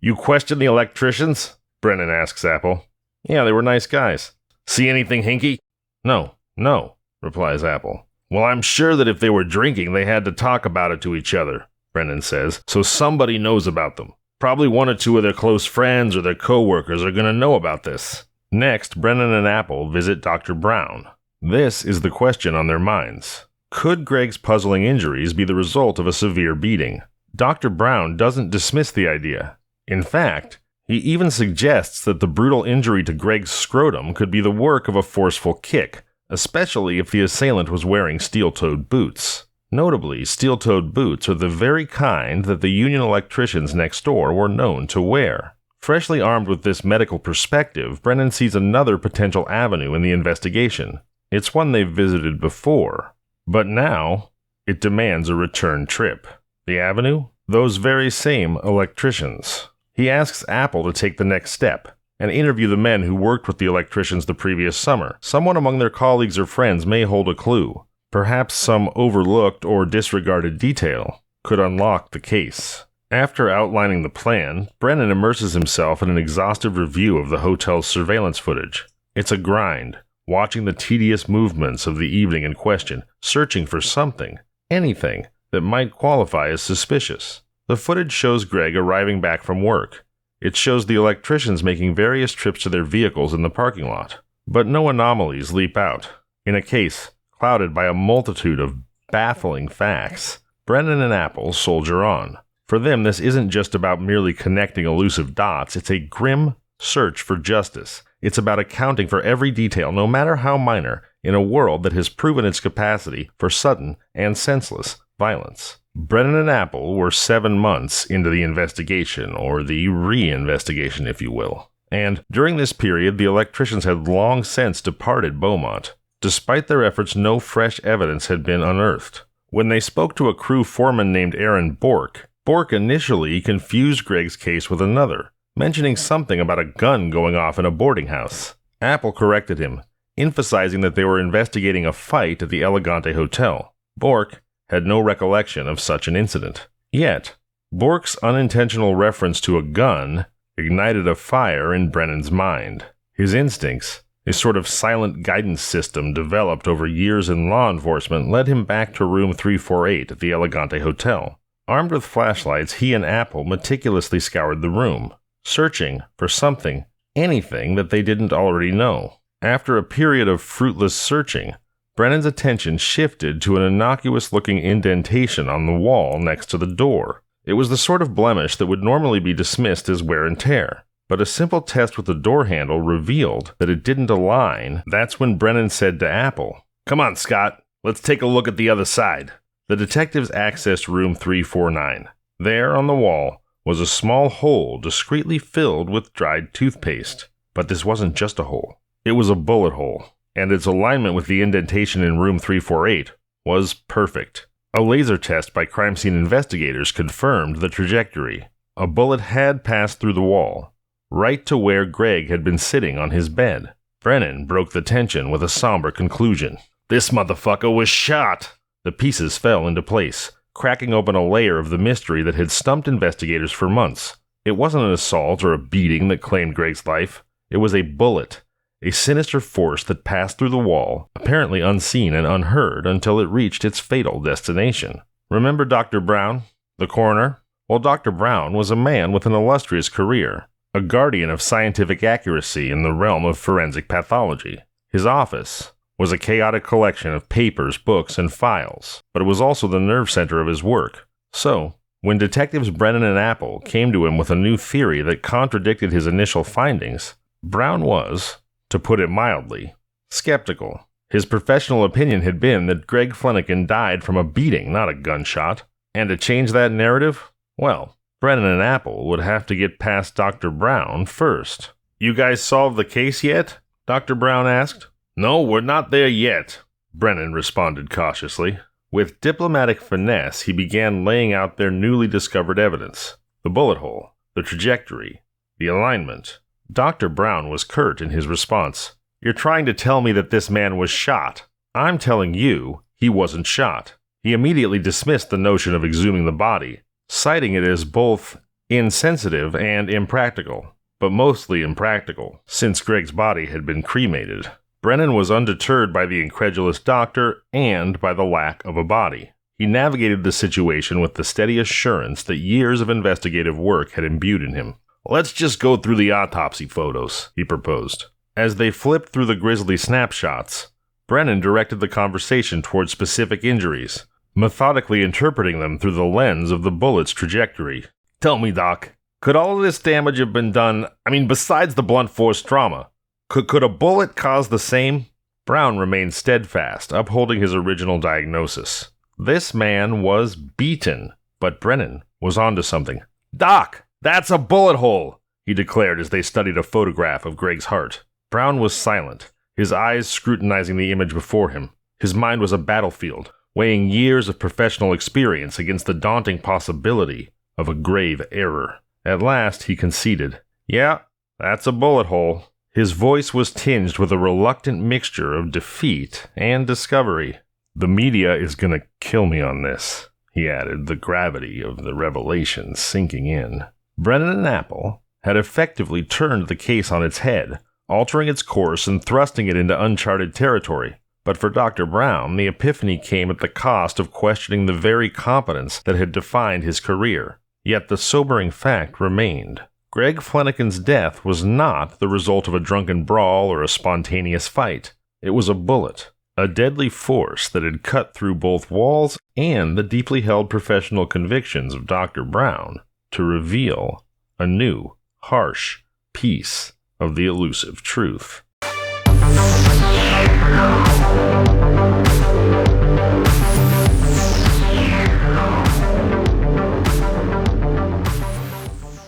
You question the electricians? Brennan asks Apple. Yeah, they were nice guys. See anything hinky? No, replies Apple. Well, I'm sure that if they were drinking, they had to talk about it to each other, Brennan says, so somebody knows about them. Probably one or two of their close friends or their co-workers are going to know about this. Next, Brennan and Apple visit Dr. Brown. This is the question on their minds. Could Greg's puzzling injuries be the result of a severe beating? Dr. Brown doesn't dismiss the idea. In fact, he even suggests that the brutal injury to Greg's scrotum could be the work of a forceful kick, especially if the assailant was wearing steel-toed boots. Notably, steel-toed boots are the very kind that the union electricians next door were known to wear. Freshly armed with this medical perspective, Brennan sees another potential avenue in the investigation. It's one they've visited before, but now it demands a return trip. The avenue? Those very same electricians. He asks Apple to take the next step and interview the men who worked with the electricians the previous summer. Someone among their colleagues or friends may hold a clue. Perhaps some overlooked or disregarded detail could unlock the case. After outlining the plan, Brennan immerses himself in an exhaustive review of the hotel's surveillance footage. It's a grind, watching the tedious movements of the evening in question, searching for something, anything, that might qualify as suspicious. The footage shows Greg arriving back from work. It shows the electricians making various trips to their vehicles in the parking lot. But no anomalies leap out. In a case clouded by a multitude of baffling facts, Brennan and Apple soldier on. For them, this isn't just about merely connecting elusive dots. It's a grim search for justice. It's about accounting for every detail, no matter how minor, in a world that has proven its capacity for sudden and senseless violence. Brennan and Apple were 7 months into the investigation, or the re-investigation, if you will. And during this period, the electricians had long since departed Beaumont. Despite their efforts, no fresh evidence had been unearthed. When they spoke to a crew foreman named Aaron Bork initially confused Greg's case with another, mentioning something about a gun going off in a boarding house. Apple corrected him, emphasizing that they were investigating a fight at the Elegante Hotel. Bork had no recollection of such an incident. Yet, Bork's unintentional reference to a gun ignited a fire in Brennan's mind. His instincts, a sort of silent guidance system developed over years in law enforcement, led him back to room 348 at the Elegante Hotel. Armed with flashlights, he and Apple meticulously scoured the room, searching for something, anything that they didn't already know. After a period of fruitless searching, Brennan's attention shifted to an innocuous-looking indentation on the wall next to the door. It was the sort of blemish that would normally be dismissed as wear and tear, but a simple test with the door handle revealed that it didn't align. That's when Brennan said to Apple, "Come on, Scott, let's take a look at the other side." The detectives accessed room 349. There, on the wall, was a small hole discreetly filled with dried toothpaste. But this wasn't just a hole. It was a bullet hole, and its alignment with the indentation in room 348 was perfect. A laser test by crime scene investigators confirmed the trajectory. A bullet had passed through the wall, right to where Greg had been sitting on his bed. Brennan broke the tension with a somber conclusion. This motherfucker was shot! The pieces fell into place, cracking open a layer of the mystery that had stumped investigators for months. It wasn't an assault or a beating that claimed Greg's life. It was a bullet, a sinister force that passed through the wall, apparently unseen and unheard until it reached its fatal destination. Remember Dr. Brown, the coroner? Well, Dr. Brown was a man with an illustrious career, a guardian of scientific accuracy in the realm of forensic pathology. His office was a chaotic collection of papers, books, and files, but it was also the nerve center of his work. So, when detectives Brennan and Apple came to him with a new theory that contradicted his initial findings, Brown was, to put it mildly, skeptical. His professional opinion had been that Greg Flanagan died from a beating, not a gunshot. And to change that narrative, well, Brennan and Apple would have to get past Dr. Brown first. You guys solved the case yet? Dr. Brown asked. No, we're not there yet, Brennan responded cautiously. With diplomatic finesse, he began laying out their newly discovered evidence. The bullet hole, the trajectory, the alignment. Dr. Brown was curt in his response. You're trying to tell me that this man was shot. I'm telling you, he wasn't shot. He immediately dismissed the notion of exhuming the body, citing it as both insensitive and impractical, but mostly impractical, since Greg's body had been cremated. Brennan was undeterred by the incredulous doctor and by the lack of a body. He navigated the situation with the steady assurance that years of investigative work had imbued in him. Let's just go through the autopsy photos, he proposed. As they flipped through the grisly snapshots, Brennan directed the conversation toward specific injuries, methodically interpreting them through the lens of the bullet's trajectory. Tell me, Doc, could all of this damage have been done, besides the blunt force trauma? Could a bullet cause the same? Brown remained steadfast, upholding his original diagnosis. This man was beaten, but Brennan was onto something. Doc, that's a bullet hole, he declared as they studied a photograph of Greg's heart. Brown was silent, his eyes scrutinizing the image before him. His mind was a battlefield, weighing years of professional experience against the daunting possibility of a grave error. At last, he conceded, Yeah, that's a bullet hole. His voice was tinged with a reluctant mixture of defeat and discovery. The media is gonna kill me on this, he added, the gravity of the revelation sinking in. Brennan and Apple had effectively turned the case on its head, altering its course and thrusting it into uncharted territory. But for Dr. Brown, the epiphany came at the cost of questioning the very competence that had defined his career. Yet the sobering fact remained. Greg Flanagan's death was not the result of a drunken brawl or a spontaneous fight. It was a bullet, a deadly force that had cut through both walls and the deeply held professional convictions of Dr. Brown to reveal a new, harsh piece of the elusive truth.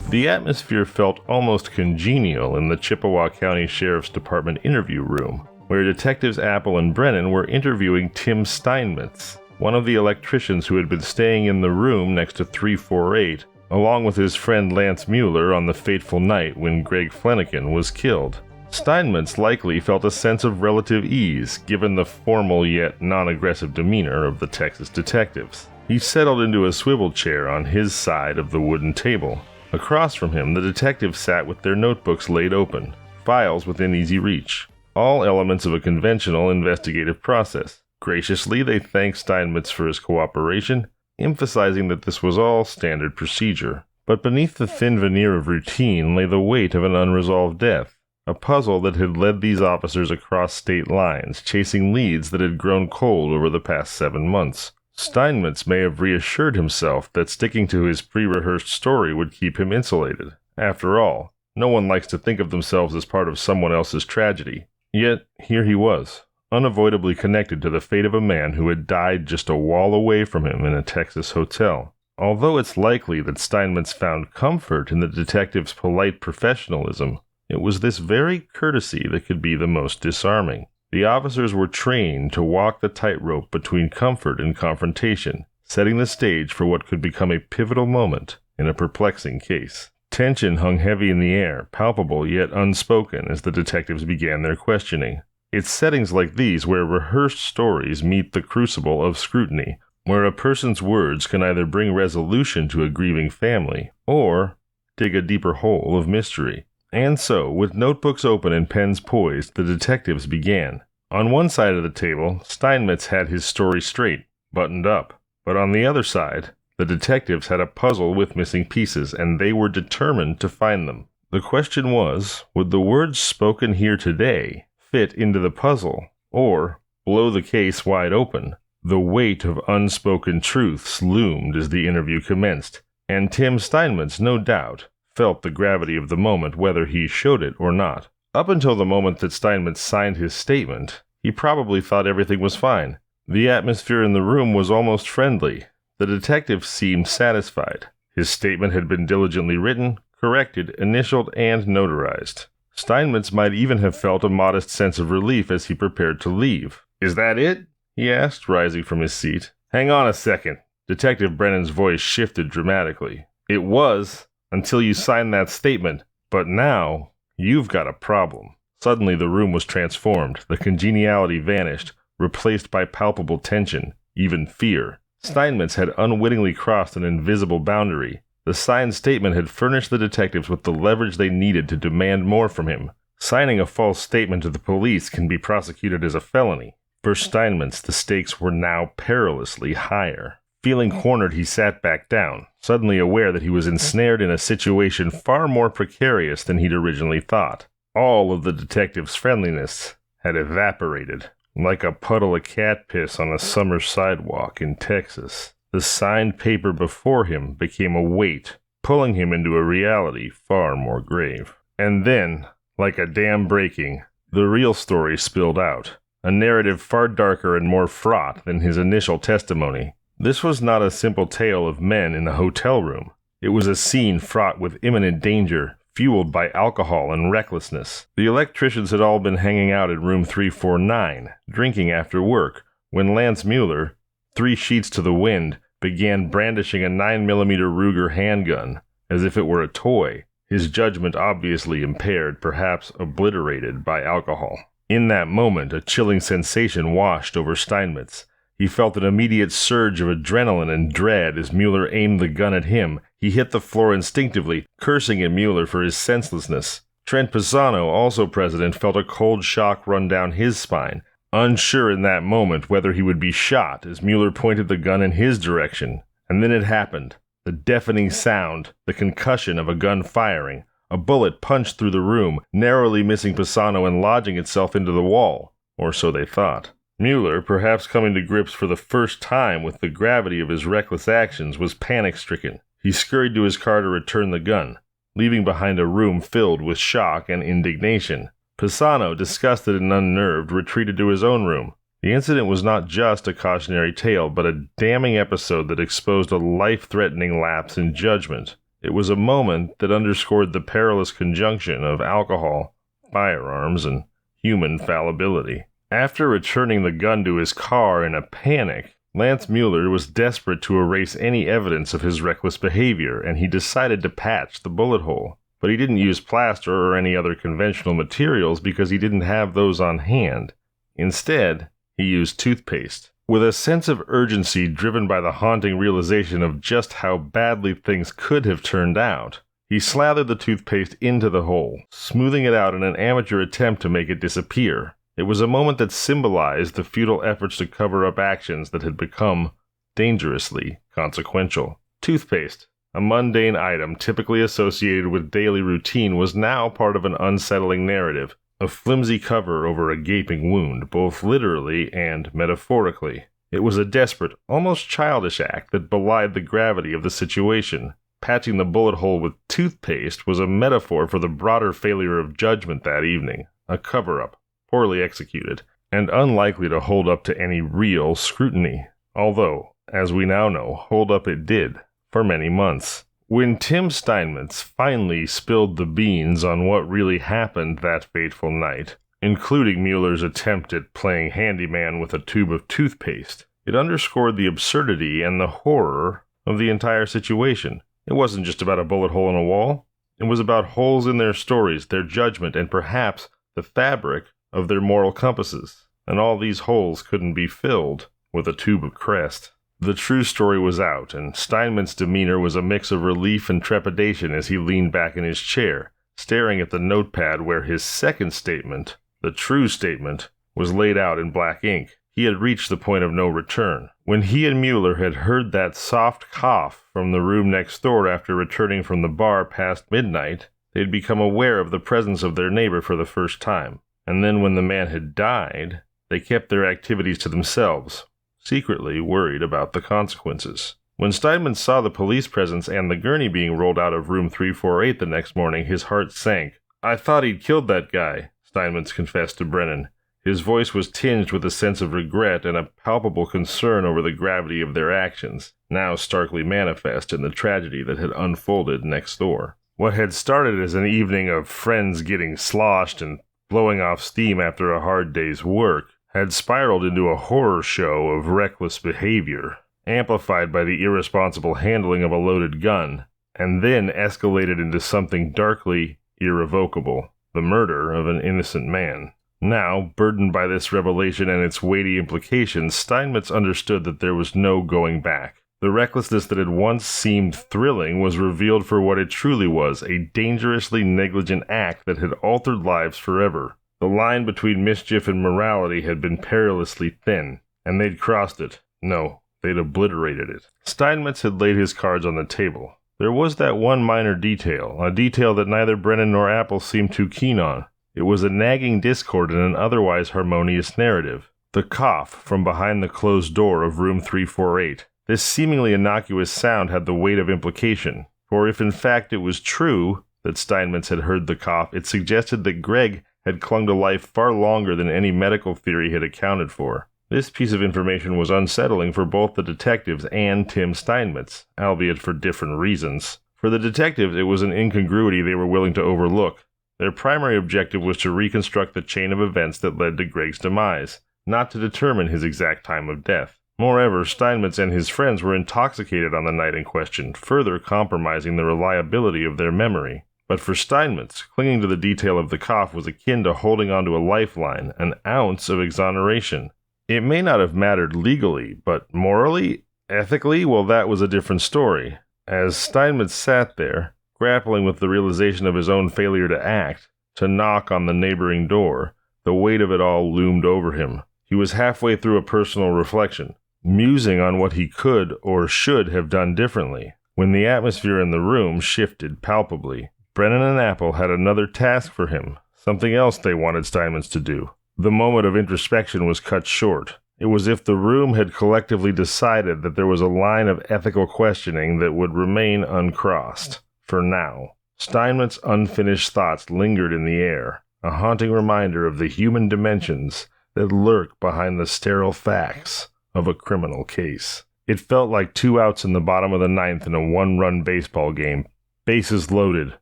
The atmosphere felt almost congenial in the Chippewa County Sheriff's Department interview room, where Detectives Apple and Brennan were interviewing Tim Steinmetz, one of the electricians who had been staying in the room next to 348, along with his friend Lance Mueller on the fateful night when Greg Flanagan was killed. Steinmetz likely felt a sense of relative ease, given the formal yet non-aggressive demeanor of the Texas detectives. He settled into a swivel chair on his side of the wooden table. Across from him, the detectives sat with their notebooks laid open, files within easy reach, all elements of a conventional investigative process. Graciously, they thanked Steinmetz for his cooperation, emphasizing that this was all standard procedure. But beneath the thin veneer of routine lay the weight of an unresolved death, a puzzle that had led these officers across state lines, chasing leads that had grown cold over the past 7 months. Steinmetz may have reassured himself that sticking to his pre-rehearsed story would keep him insulated. After all, no one likes to think of themselves as part of someone else's tragedy. Yet, here he was, unavoidably connected to the fate of a man who had died just a wall away from him in a Texas hotel. Although it's likely that Steinmetz found comfort in the detective's polite professionalism, it was this very courtesy that could be the most disarming. The officers were trained to walk the tightrope between comfort and confrontation, setting the stage for what could become a pivotal moment in a perplexing case. Tension hung heavy in the air, palpable yet unspoken as the detectives began their questioning. It's settings like these where rehearsed stories meet the crucible of scrutiny, where a person's words can either bring resolution to a grieving family, or dig a deeper hole of mystery. And so, with notebooks open and pens poised, the detectives began. On one side of the table, Steinmetz had his story straight, buttoned up, but on the other side, the detectives had a puzzle with missing pieces, and they were determined to find them. The question was, would the words spoken here today fit into the puzzle, or blow the case wide open? The weight of unspoken truths loomed as the interview commenced, and Tim Steinmetz, no doubt, felt the gravity of the moment whether he showed it or not. Up until the moment that Steinmetz signed his statement, he probably thought everything was fine. The atmosphere in the room was almost friendly. The detective seemed satisfied. His statement had been diligently written, corrected, initialed, and notarized. Steinmetz might even have felt a modest sense of relief as he prepared to leave. "Is that it?" he asked, rising from his seat. "Hang on a second." Detective Brennan's voice shifted dramatically. "It was, until you signed that statement. But now, you've got a problem." Suddenly the room was transformed. The congeniality vanished, replaced by palpable tension, even fear. Steinmetz had unwittingly crossed an invisible boundary. The signed statement had furnished the detectives with the leverage they needed to demand more from him. Signing a false statement to the police can be prosecuted as a felony. For Steinmetz, the stakes were now perilously higher. Feeling cornered, he sat back down, suddenly aware that he was ensnared in a situation far more precarious than he'd originally thought. All of the detective's friendliness had evaporated, like a puddle of cat piss on a summer sidewalk in Texas. The signed paper before him became a weight, pulling him into a reality far more grave. And then, like a dam breaking, the real story spilled out, a narrative far darker and more fraught than his initial testimony. This was not a simple tale of men in a hotel room. It was a scene fraught with imminent danger, fueled by alcohol and recklessness. The electricians had all been hanging out in room 349, drinking after work, when Lance Mueller, 3 sheets to the wind, began brandishing a 9mm Ruger handgun, as if it were a toy, his judgment obviously impaired, perhaps obliterated by alcohol. In that moment, a chilling sensation washed over Steinmetz. He felt an immediate surge of adrenaline and dread as Mueller aimed the gun at him. He hit the floor instinctively, cursing at Mueller for his senselessness. Trent Pisano, also present, felt a cold shock run down his spine, unsure in that moment whether he would be shot as Mueller pointed the gun in his direction. And then it happened. The deafening sound, the concussion of a gun firing. A bullet punched through the room, narrowly missing Pisano and lodging itself into the wall. Or so they thought. Mueller, perhaps coming to grips for the first time with the gravity of his reckless actions, was panic-stricken. He scurried to his car to return the gun, leaving behind a room filled with shock and indignation. Pisano, disgusted and unnerved, retreated to his own room. The incident was not just a cautionary tale, but a damning episode that exposed a life-threatening lapse in judgment. It was a moment that underscored the perilous conjunction of alcohol, firearms, and human fallibility. After returning the gun to his car in a panic, Lance Mueller was desperate to erase any evidence of his reckless behavior, and he decided to patch the bullet hole. But he didn't use plaster or any other conventional materials because he didn't have those on hand. Instead, he used toothpaste. With a sense of urgency driven by the haunting realization of just how badly things could have turned out, he slathered the toothpaste into the hole, smoothing it out in an amateur attempt to make it disappear. It was a moment that symbolized the futile efforts to cover up actions that had become dangerously consequential. Toothpaste, a mundane item typically associated with daily routine, was now part of an unsettling narrative, a flimsy cover over a gaping wound, both literally and metaphorically. It was a desperate, almost childish act that belied the gravity of the situation. Patching the bullet hole with toothpaste was a metaphor for the broader failure of judgment that evening, a cover-up, poorly executed, and unlikely to hold up to any real scrutiny. Although, as we now know, hold up it did, for many months. When Tim Steinmetz finally spilled the beans on what really happened that fateful night, including Mueller's attempt at playing handyman with a tube of toothpaste, it underscored the absurdity and the horror of the entire situation. It wasn't just about a bullet hole in a wall. It was about holes in their stories, their judgment, and perhaps the fabric of their moral compasses. And all these holes couldn't be filled with a tube of Crest. The true story was out, and Steinmetz' demeanor was a mix of relief and trepidation as he leaned back in his chair, staring at the notepad where his second statement, the true statement, was laid out in black ink. He had reached the point of no return. When he and Mueller had heard that soft cough from the room next door after returning from the bar past midnight, they had become aware of the presence of their neighbor for the first time. And then when the man had died, they kept their activities to themselves, secretly worried about the consequences. When Steinmetz saw the police presence and the gurney being rolled out of room 348 the next morning, his heart sank. "I thought he'd killed that guy," Steinmetz confessed to Brennan. His voice was tinged with a sense of regret and a palpable concern over the gravity of their actions, now starkly manifest in the tragedy that had unfolded next door. What had started as an evening of friends getting sloshed and blowing off steam after a hard day's work had spiraled into a horror show of reckless behavior, amplified by the irresponsible handling of a loaded gun, and then escalated into something darkly irrevocable, the murder of an innocent man. Now, burdened by this revelation and its weighty implications, Steinmetz understood that there was no going back. The recklessness that had once seemed thrilling was revealed for what it truly was, a dangerously negligent act that had altered lives forever. The line between mischief and morality had been perilously thin, and they'd crossed it. No, they'd obliterated it. Steinmetz had laid his cards on the table. There was that one minor detail, a detail that neither Brennan nor Apple seemed too keen on. It was a nagging discord in an otherwise harmonious narrative. The cough from behind the closed door of room 348. This seemingly innocuous sound had the weight of implication, for if in fact it was true that Steinmetz had heard the cough, it suggested that Greg had clung to life far longer than any medical theory had accounted for. This piece of information was unsettling for both the detectives and Tim Steinmetz, albeit for different reasons. For the detectives, it was an incongruity they were willing to overlook. Their primary objective was to reconstruct the chain of events that led to Greg's demise, not to determine his exact time of death. Moreover, Steinmetz and his friends were intoxicated on the night in question, further compromising the reliability of their memory. But for Steinmetz, clinging to the detail of the cough was akin to holding onto a lifeline, an ounce of exoneration. It may not have mattered legally, but morally? Ethically? Well, that was a different story. As Steinmetz sat there, grappling with the realization of his own failure to act, to knock on the neighboring door, the weight of it all loomed over him. He was halfway through a personal reflection, musing on what he could or should have done differently, when the atmosphere in the room shifted palpably. Brennan and Apple had another task for him, something else they wanted Steinmetz to do. The moment of introspection was cut short. It was as if the room had collectively decided that there was a line of ethical questioning that would remain uncrossed. For now, Steinmetz's unfinished thoughts lingered in the air, a haunting reminder of the human dimensions that lurk behind the sterile facts of a criminal case. It felt like 2 outs in the bottom of the ninth in a one-run baseball game. Bases loaded,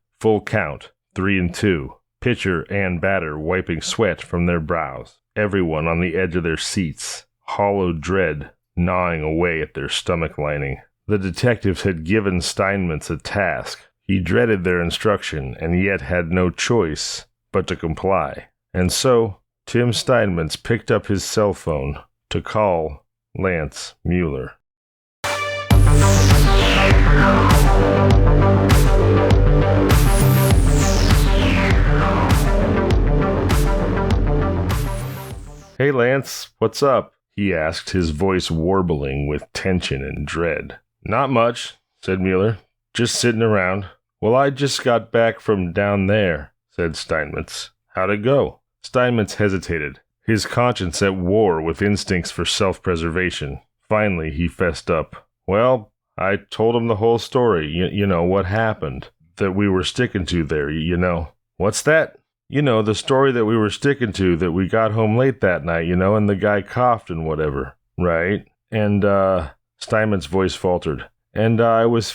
full count, 3-2. Pitcher and batter wiping sweat from their brows. Everyone on the edge of their seats, hollow dread gnawing away at their stomach lining. The detectives had given Steinmetz a task. He dreaded their instruction, and yet had no choice but to comply. And so, Tim Steinmetz picked up his cell phone to call Lance Mueller. "Hey Lance, what's up?" he asked, his voice warbling with tension and dread. "Not much," said Mueller. "Just sitting around." "Well, I just got back from down there," said Steinmetz. "How'd it go?" Steinmetz hesitated, his conscience at war with instincts for self-preservation. Finally, he fessed up. "Well, I told him the whole story, you know, what happened, that we were sticking to there, you know." "What's that?" "You know, the story that we were sticking to, that we got home late that night, you know, and the guy coughed and whatever." "Right. And, Steinmetz's voice faltered. "And I was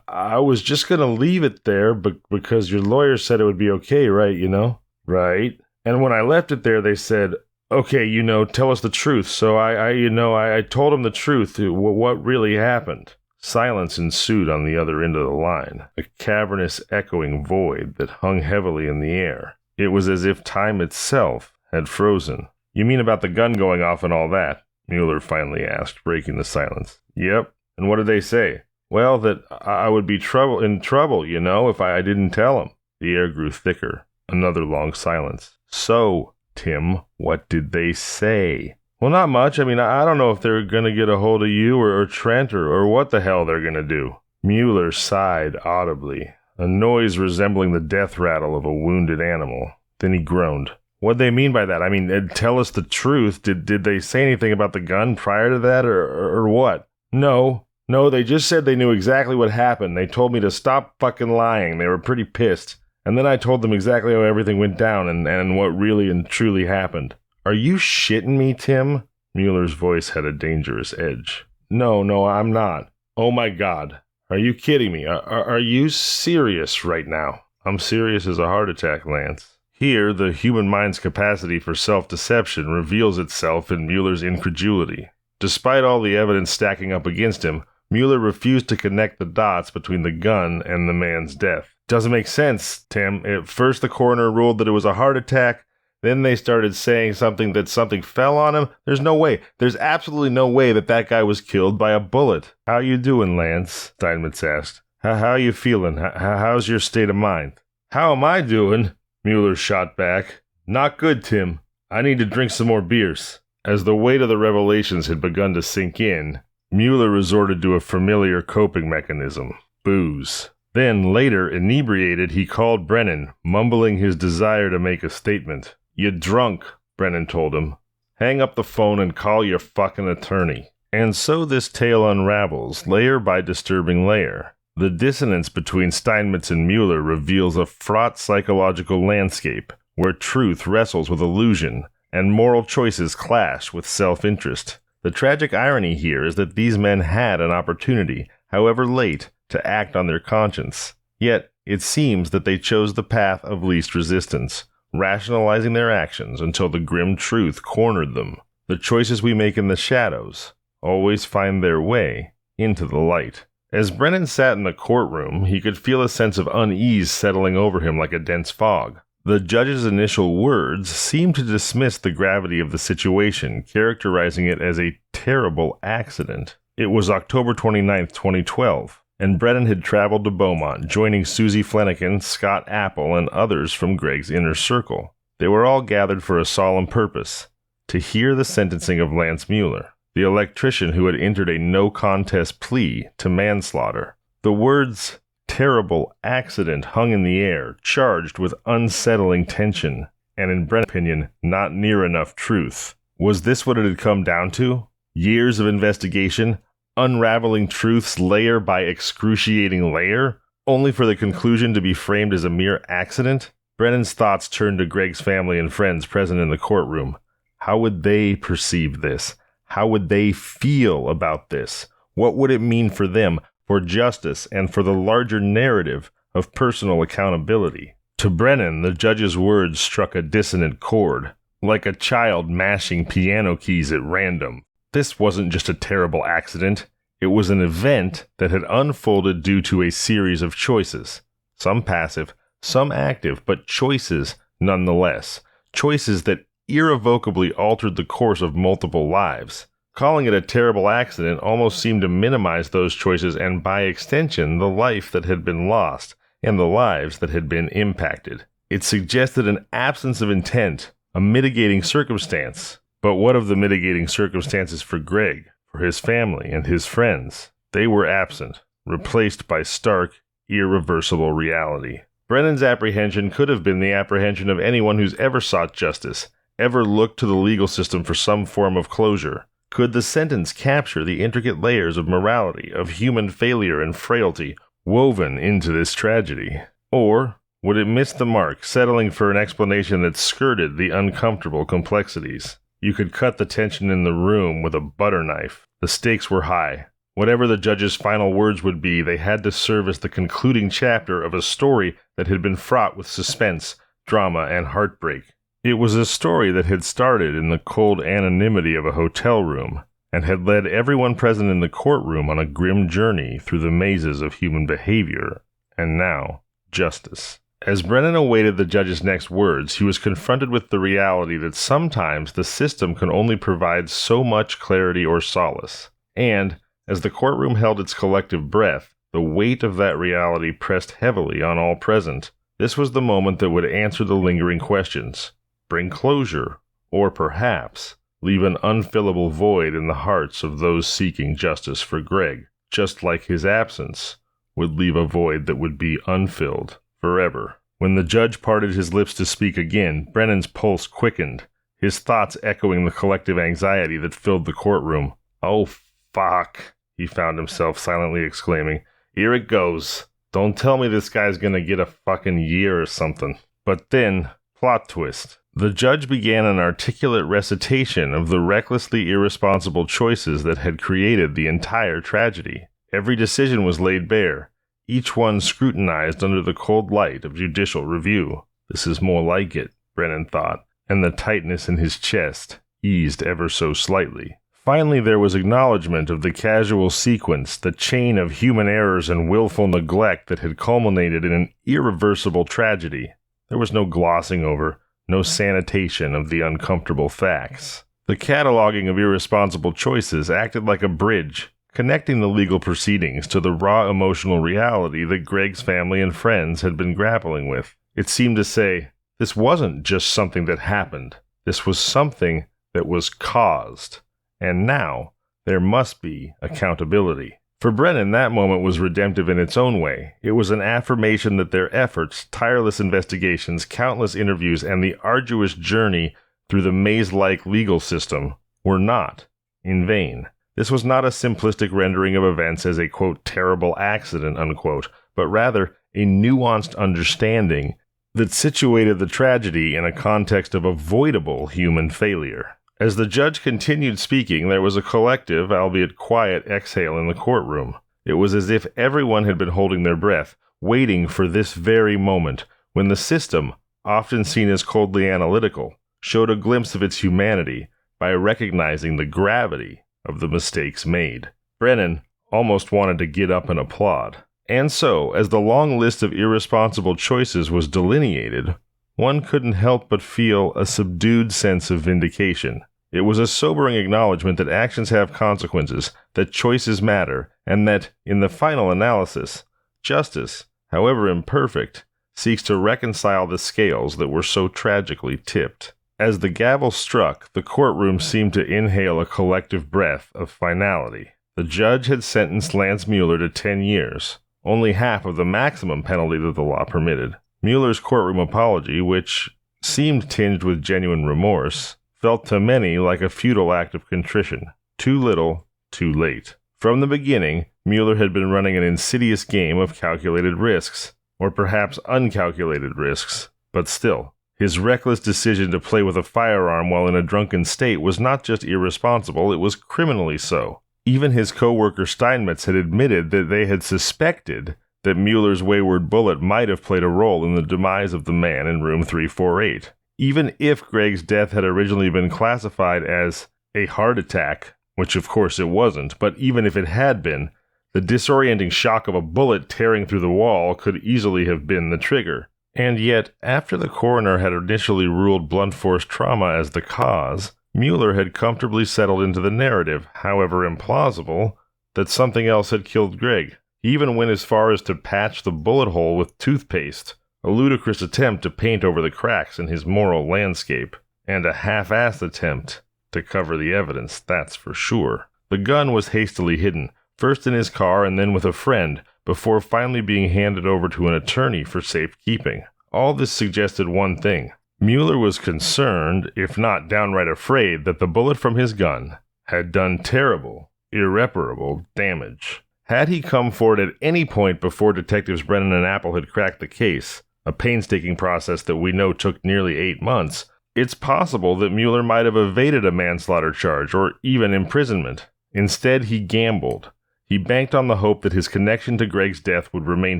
I was just gonna leave it there, because your lawyer said it would be okay, right, you know?" "Right. And when I left it there, they said, okay, you know, tell us the truth. So I told him the truth, what really happened." Silence ensued on the other end of the line, a cavernous, echoing void that hung heavily in the air. It was as if time itself had frozen. "You mean about the gun going off and all that?" Mueller finally asked, breaking the silence. "Yep. And what did they say?" "Well, that I would be in trouble, if I didn't tell them." The air grew thicker. Another long silence. "So, Tim, what did they say?" "Well, not much. I don't know if they're going to get a hold of you or Trent or what the hell they're going to do." Mueller sighed audibly, a noise resembling the death rattle of a wounded animal. Then he groaned. "What'd they mean by that? Tell us the truth. Did they say anything about the gun prior to that or what?" No, they just said they knew exactly what happened. They told me to stop fucking lying. They were pretty pissed. And then I told them exactly how everything went down and what really and truly happened." "Are you shitting me, Tim?" Mueller's voice had a dangerous edge. No, I'm not." "Oh my God. Are you kidding me? Are you serious right now?" "I'm serious as a heart attack, Lance." Here, the human mind's capacity for self-deception reveals itself in Mueller's incredulity. Despite all the evidence stacking up against him, Mueller refused to connect the dots between the gun and the man's death. "Doesn't make sense, Tim. At first the coroner ruled that it was a heart attack. Then they started saying something fell on him. There's no way. There's absolutely no way that guy was killed by a bullet." "How you doing, Lance?" Steinmetz asked. How you feeling? How's your state of mind?" "How am I doing?" Mueller shot back. "Not good, Tim. I need to drink some more beers." As the weight of the revelations had begun to sink in, Mueller resorted to a familiar coping mechanism: booze. Then, later, inebriated, he called Brennan, mumbling his desire to make a statement. "You drunk," Brennan told him. "Hang up the phone and call your fucking attorney." And so this tale unravels, layer by disturbing layer. The dissonance between Steinmetz and Mueller reveals a fraught psychological landscape, where truth wrestles with illusion, and moral choices clash with self-interest. The tragic irony here is that these men had an opportunity, however late, to act on their conscience. Yet, it seems that they chose the path of least resistance, rationalizing their actions until the grim truth cornered them. The choices we make in the shadows always find their way into the light. As Brennan sat in the courtroom, he could feel a sense of unease settling over him like a dense fog. The judge's initial words seemed to dismiss the gravity of the situation, characterizing it as a terrible accident. It was October 29, 2012, and Brennan had traveled to Beaumont, joining Susie Flanagan, Scott Apple, and others from Greg's inner circle. They were all gathered for a solemn purpose: to hear the sentencing of Lance Mueller, the electrician who had entered a no-contest plea to manslaughter. The words "terrible accident" hung in the air, charged with unsettling tension, and in Brennan's opinion, not near enough truth. Was this what it had come down to? Years of investigation, unraveling truths layer by excruciating layer, only for the conclusion to be framed as a mere accident? Brennan's thoughts turned to Greg's family and friends present in the courtroom. How would they perceive this? How would they feel about this? What would it mean for them, for justice, and for the larger narrative of personal accountability? To Brennan, the judge's words struck a dissonant chord, like a child mashing piano keys at random. This wasn't just a terrible accident. It was an event that had unfolded due to a series of choices. Some passive, some active, but choices nonetheless. Choices that irrevocably altered the course of multiple lives. Calling it a terrible accident almost seemed to minimize those choices and, by extension, the life that had been lost and the lives that had been impacted. It suggested an absence of intent, a mitigating circumstance. But what of the mitigating circumstances for Greg, for his family, and his friends? They were absent, replaced by stark, irreversible reality. Brennan's apprehension could have been the apprehension of anyone who's ever sought justice, ever looked to the legal system for some form of closure. Could the sentence capture the intricate layers of morality, of human failure and frailty woven into this tragedy? Or would it miss the mark, settling for an explanation that skirted the uncomfortable complexities? You could cut the tension in the room with a butter knife. The stakes were high. Whatever the judge's final words would be, they had to serve as the concluding chapter of a story that had been fraught with suspense, drama, and heartbreak. It was a story that had started in the cold anonymity of a hotel room and had led everyone present in the courtroom on a grim journey through the mazes of human behavior, and now, justice. As Brennan awaited the judge's next words, he was confronted with the reality that sometimes the system can only provide so much clarity or solace. And, as the courtroom held its collective breath, the weight of that reality pressed heavily on all present. This was the moment that would answer the lingering questions, bring closure, or perhaps leave an unfillable void in the hearts of those seeking justice for Greg, just like his absence would leave a void that would be unfilled forever. When the judge parted his lips to speak again, Brennan's pulse quickened, his thoughts echoing the collective anxiety that filled the courtroom. "Oh, fuck," he found himself silently exclaiming. "Here it goes. Don't tell me this guy's gonna get a fucking year or something." But then, plot twist. The judge began an articulate recitation of the recklessly irresponsible choices that had created the entire tragedy. Every decision was laid bare, each one scrutinized under the cold light of judicial review. This is more like it, Brennan thought, and the tightness in his chest eased ever so slightly. Finally, there was acknowledgement of the casual sequence, the chain of human errors and willful neglect that had culminated in an irreversible tragedy. There was no glossing over, no sanitation of the uncomfortable facts. The cataloging of irresponsible choices acted like a bridge, connecting the legal proceedings to the raw emotional reality that Greg's family and friends had been grappling with. It seemed to say, this wasn't just something that happened. This was something that was caused. And now, there must be accountability. For Brennan, that moment was redemptive in its own way. It was an affirmation that their efforts, tireless investigations, countless interviews, and the arduous journey through the maze-like legal system were not in vain. This was not a simplistic rendering of events as a, quote, terrible accident, unquote, but rather a nuanced understanding that situated the tragedy in a context of avoidable human failure. As the judge continued speaking, there was a collective, albeit quiet, exhale in the courtroom. It was as if everyone had been holding their breath, waiting for this very moment, when the system, often seen as coldly analytical, showed a glimpse of its humanity by recognizing the gravity of the mistakes made. Brennan almost wanted to get up and applaud. And so, as the long list of irresponsible choices was delineated, one couldn't help but feel a subdued sense of vindication. It was a sobering acknowledgement that actions have consequences, that choices matter, and that, in the final analysis, justice, however imperfect, seeks to reconcile the scales that were so tragically tipped. As the gavel struck, the courtroom seemed to inhale a collective breath of finality. The judge had sentenced Lance Mueller to 10 years, only half of the maximum penalty that the law permitted. Mueller's courtroom apology, which seemed tinged with genuine remorse, felt to many like a futile act of contrition. Too little, too late. From the beginning, Mueller had been running an insidious game of calculated risks, or perhaps uncalculated risks, but still, his reckless decision to play with a firearm while in a drunken state was not just irresponsible, it was criminally so. Even his co-worker Steinmetz had admitted that they had suspected that Mueller's wayward bullet might have played a role in the demise of the man in room 348. Even if Greg's death had originally been classified as a heart attack, which of course it wasn't, but even if it had been, the disorienting shock of a bullet tearing through the wall could easily have been the trigger. And yet, after the coroner had initially ruled blunt force trauma as the cause, Mueller had comfortably settled into the narrative, however implausible, that something else had killed Greg. He even went as far as to patch the bullet hole with toothpaste, a ludicrous attempt to paint over the cracks in his moral landscape, and a half-assed attempt to cover the evidence, that's for sure. The gun was hastily hidden, first in his car and then with a friend, before finally being handed over to an attorney for safekeeping. All this suggested one thing. Mueller was concerned, if not downright afraid, that the bullet from his gun had done terrible, irreparable damage. Had he come forward at any point before Detectives Brennan and Apple had cracked the case, a painstaking process that we know took nearly 8 months, it's possible that Mueller might have evaded a manslaughter charge or even imprisonment. Instead, he gambled. He banked on the hope that his connection to Greg's death would remain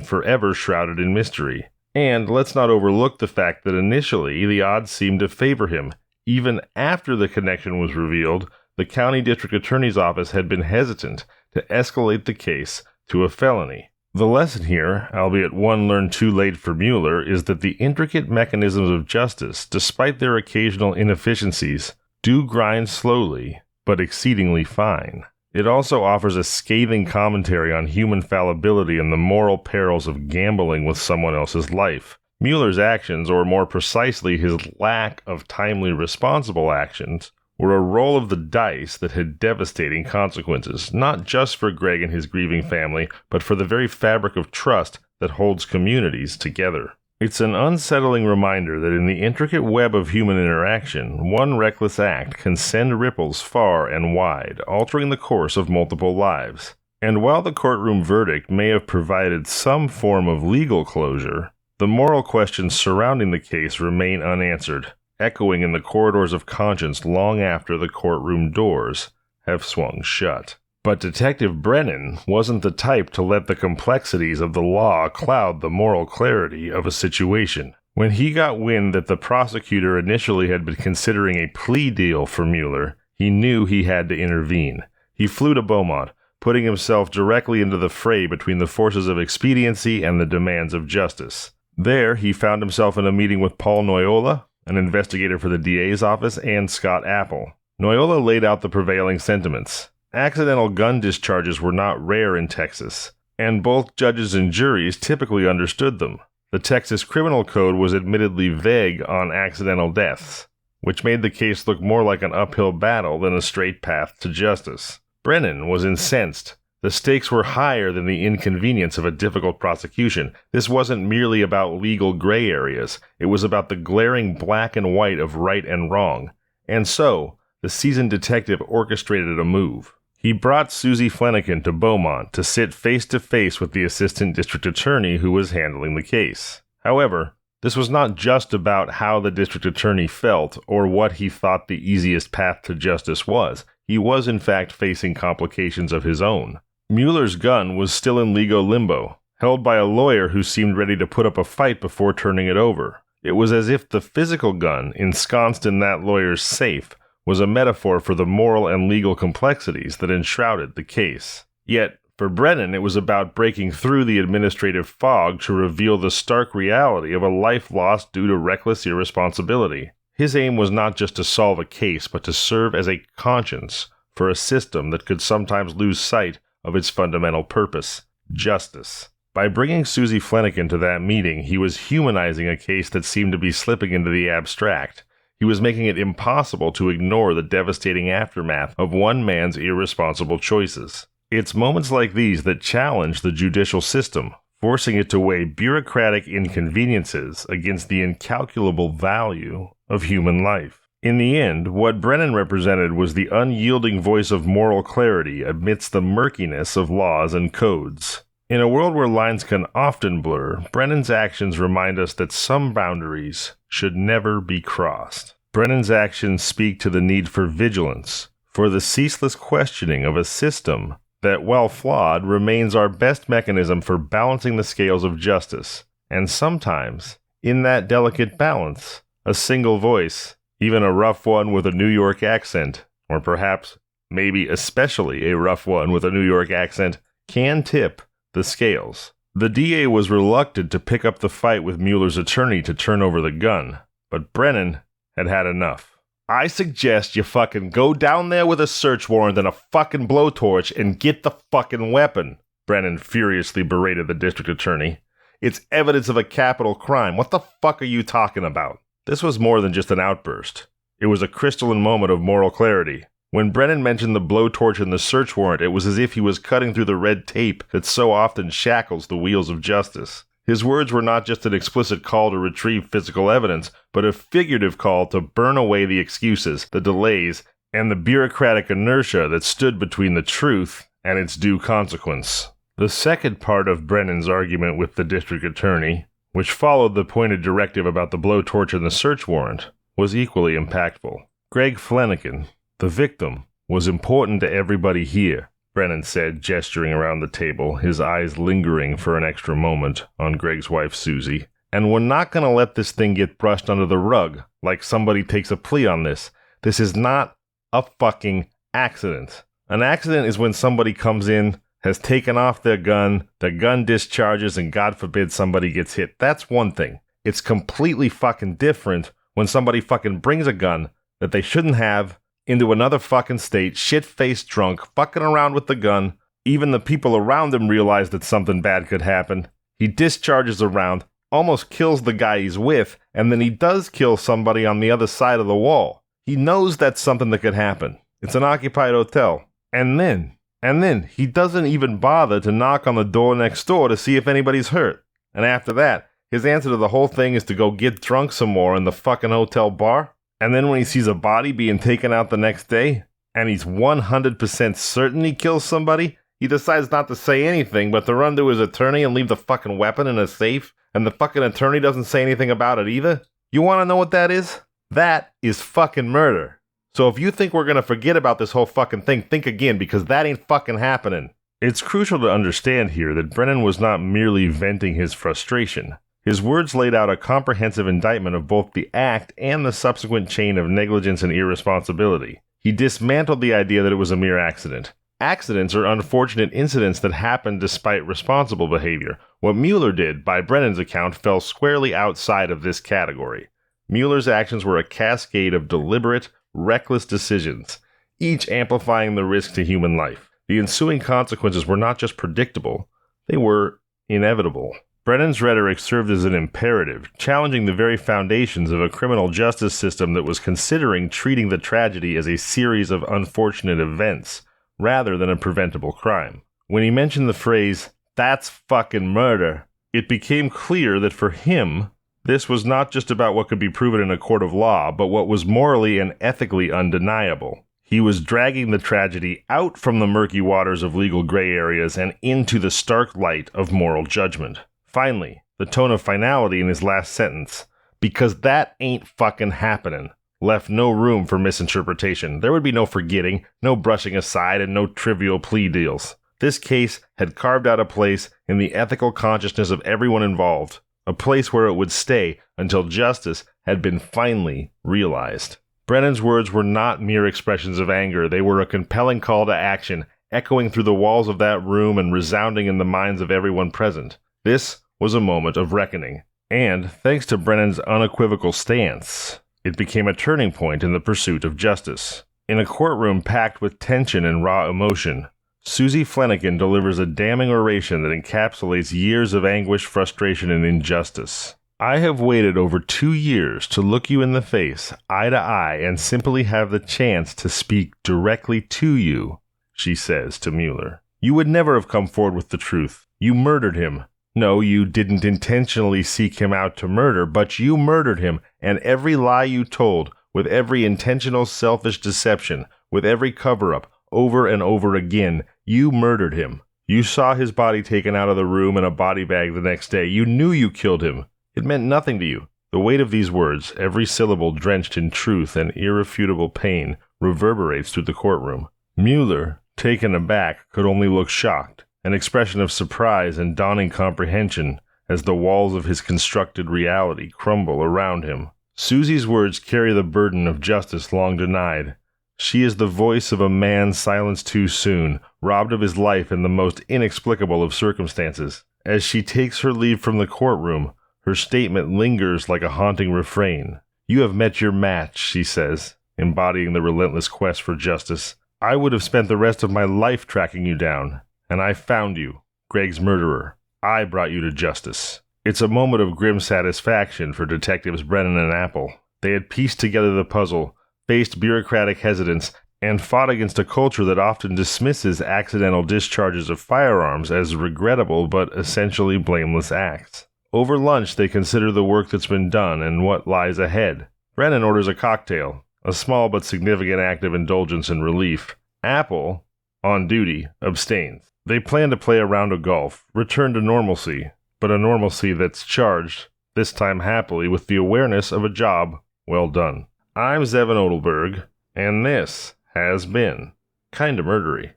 forever shrouded in mystery. And let's not overlook the fact that initially the odds seemed to favor him. Even after the connection was revealed, the county district attorney's office had been hesitant to escalate the case to a felony. The lesson here, albeit one learned too late for Mueller, is that the intricate mechanisms of justice, despite their occasional inefficiencies, do grind slowly, but exceedingly fine. It also offers a scathing commentary on human fallibility and the moral perils of gambling with someone else's life. Mueller's actions, or more precisely his lack of timely responsible actions, were a roll of the dice that had devastating consequences, not just for Greg and his grieving family, but for the very fabric of trust that holds communities together. It's an unsettling reminder that in the intricate web of human interaction, one reckless act can send ripples far and wide, altering the course of multiple lives. And while the courtroom verdict may have provided some form of legal closure, the moral questions surrounding the case remain unanswered, echoing in the corridors of conscience long after the courtroom doors have swung shut. But Detective Brennan wasn't the type to let the complexities of the law cloud the moral clarity of a situation. When he got wind that the prosecutor initially had been considering a plea deal for Mueller, he knew he had to intervene. He flew to Beaumont, putting himself directly into the fray between the forces of expediency and the demands of justice. There, he found himself in a meeting with Paul Noyola, an investigator for the DA's office, and Scott Apple. Noyola laid out the prevailing sentiments. Accidental gun discharges were not rare in Texas, and both judges and juries typically understood them. The Texas Criminal Code was admittedly vague on accidental deaths, which made the case look more like an uphill battle than a straight path to justice. Brennan was incensed. The stakes were higher than the inconvenience of a difficult prosecution. This wasn't merely about legal gray areas. It was about the glaring black and white of right and wrong. And so, the seasoned detective orchestrated a move. He brought Susie Flanagan to Beaumont to sit face-to-face with the assistant district attorney who was handling the case. However, this was not just about how the district attorney felt or what he thought the easiest path to justice was. He was in fact facing complications of his own. Mueller's gun was still in legal limbo, held by a lawyer who seemed ready to put up a fight before turning it over. It was as if the physical gun, ensconced in that lawyer's safe, was a metaphor for the moral and legal complexities that enshrouded the case. Yet, for Brennan, it was about breaking through the administrative fog to reveal the stark reality of a life lost due to reckless irresponsibility. His aim was not just to solve a case, but to serve as a conscience for a system that could sometimes lose sight of its fundamental purpose, justice. By bringing Susie Flanagan to that meeting, he was humanizing a case that seemed to be slipping into the abstract. He was making it impossible to ignore the devastating aftermath of one man's irresponsible choices. It's moments like these that challenge the judicial system, forcing it to weigh bureaucratic inconveniences against the incalculable value of human life. In the end, what Brennan represented was the unyielding voice of moral clarity amidst the murkiness of laws and codes. In a world where lines can often blur, Brennan's actions remind us that some boundaries should never be crossed. Brennan's actions speak to the need for vigilance, for the ceaseless questioning of a system that, while flawed, remains our best mechanism for balancing the scales of justice. And sometimes, in that delicate balance, a single voice, even a rough one with a New York accent, or perhaps, maybe especially a rough one with a New York accent, can tip the scales. The DA was reluctant to pick up the fight with Mueller's attorney to turn over the gun, but Brennan had had enough. I suggest you fucking go down there with a search warrant and a fucking blowtorch and get the fucking weapon, Brennan furiously berated the district attorney. It's evidence of a capital crime. What the fuck are you talking about? This was more than just an outburst. It was a crystalline moment of moral clarity. When Brennan mentioned the blowtorch and the search warrant, it was as if he was cutting through the red tape that so often shackles the wheels of justice. His words were not just an explicit call to retrieve physical evidence, but a figurative call to burn away the excuses, the delays, and the bureaucratic inertia that stood between the truth and its due consequence. The second part of Brennan's argument with the district attorney, which followed the pointed directive about the blowtorch and the search warrant, was equally impactful. Greg Flanagan, the victim, was important to everybody here, Brennan said, gesturing around the table, his eyes lingering for an extra moment on Greg's wife, Susie. And we're not going to let this thing get brushed under the rug like somebody takes a plea on this. This is not a fucking accident. An accident is when somebody comes in, has taken off their gun, the gun discharges, and God forbid somebody gets hit. That's one thing. It's completely fucking different when somebody fucking brings a gun that they shouldn't have into another fucking state, shit-faced drunk, fucking around with the gun. Even the people around him realize that something bad could happen. He discharges a round, almost kills the guy he's with, and then he does kill somebody on the other side of the wall. He knows that's something that could happen. It's an occupied hotel. And then, he doesn't even bother to knock on the door next door to see if anybody's hurt. And after that, his answer to the whole thing is to go get drunk some more in the fucking hotel bar. And then when he sees a body being taken out the next day, and he's 100% certain he kills somebody, he decides not to say anything but to run to his attorney and leave the fucking weapon in a safe, and the fucking attorney doesn't say anything about it either. You want to know what that is? That is fucking murder. So if you think we're going to forget about this whole fucking thing, think again, because that ain't fucking happening. It's crucial to understand here that Brennan was not merely venting his frustration. His words laid out a comprehensive indictment of both the act and the subsequent chain of negligence and irresponsibility. He dismantled the idea that it was a mere accident. Accidents are unfortunate incidents that happen despite responsible behavior. What Mueller did, by Brennan's account, fell squarely outside of this category. Mueller's actions were a cascade of deliberate, reckless decisions, each amplifying the risk to human life. The ensuing consequences were not just predictable, they were inevitable. Brennan's rhetoric served as an imperative, challenging the very foundations of a criminal justice system that was considering treating the tragedy as a series of unfortunate events, rather than a preventable crime. When he mentioned the phrase, "That's fucking murder," it became clear that for him, this was not just about what could be proven in a court of law, but what was morally and ethically undeniable. He was dragging the tragedy out from the murky waters of legal gray areas and into the stark light of moral judgment. Finally, the tone of finality in his last sentence, "because that ain't fucking happening," left no room for misinterpretation. There would be no forgetting, no brushing aside, and no trivial plea deals. This case had carved out a place in the ethical consciousness of everyone involved, a place where it would stay until justice had been finally realized. Brennan's words were not mere expressions of anger. They were a compelling call to action, echoing through the walls of that room and resounding in the minds of everyone present. This was a moment of reckoning, and, thanks to Brennan's unequivocal stance, it became a turning point in the pursuit of justice. In a courtroom packed with tension and raw emotion, Susie Flanagan delivers a damning oration that encapsulates years of anguish, frustration, and injustice. "I have waited over 2 years to look you in the face, eye to eye, and simply have the chance to speak directly to you," she says to Mueller. "You would never have come forward with the truth. You murdered him. No, you didn't intentionally seek him out to murder, but you murdered him, and every lie you told, with every intentional selfish deception, with every cover-up, over and over again, you murdered him. You saw his body taken out of the room in a body bag the next day. You knew you killed him. It meant nothing to you." The weight of these words, every syllable drenched in truth and irrefutable pain, reverberates through the courtroom. Mueller, taken aback, could only look shocked, an expression of surprise and dawning comprehension as the walls of his constructed reality crumble around him. Susie's words carry the burden of justice long denied. She is the voice of a man silenced too soon, robbed of his life in the most inexplicable of circumstances. As she takes her leave from the courtroom, her statement lingers like a haunting refrain. "You have met your match," she says, embodying the relentless quest for justice. "I would have spent the rest of my life tracking you down, and I found you, Greg's murderer. I brought you to justice." It's a moment of grim satisfaction for detectives Brennan and Apple. They had pieced together the puzzle, faced bureaucratic hesitance, and fought against a culture that often dismisses accidental discharges of firearms as regrettable but essentially blameless acts. Over lunch, they consider the work that's been done and what lies ahead. Brennan orders a cocktail, a small but significant act of indulgence and relief. Apple, on duty, abstains. They plan to play a round of golf, return to normalcy, but a normalcy that's charged, this time happily, with the awareness of a job well done. I'm Zevon Odelberg, and this has been Kinda Murdery.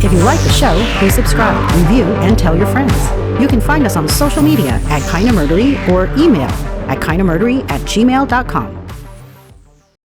If you like the show, please subscribe, review, and tell your friends. You can find us on social media at Kinda Murdery or email at kindamurdery@gmail.com.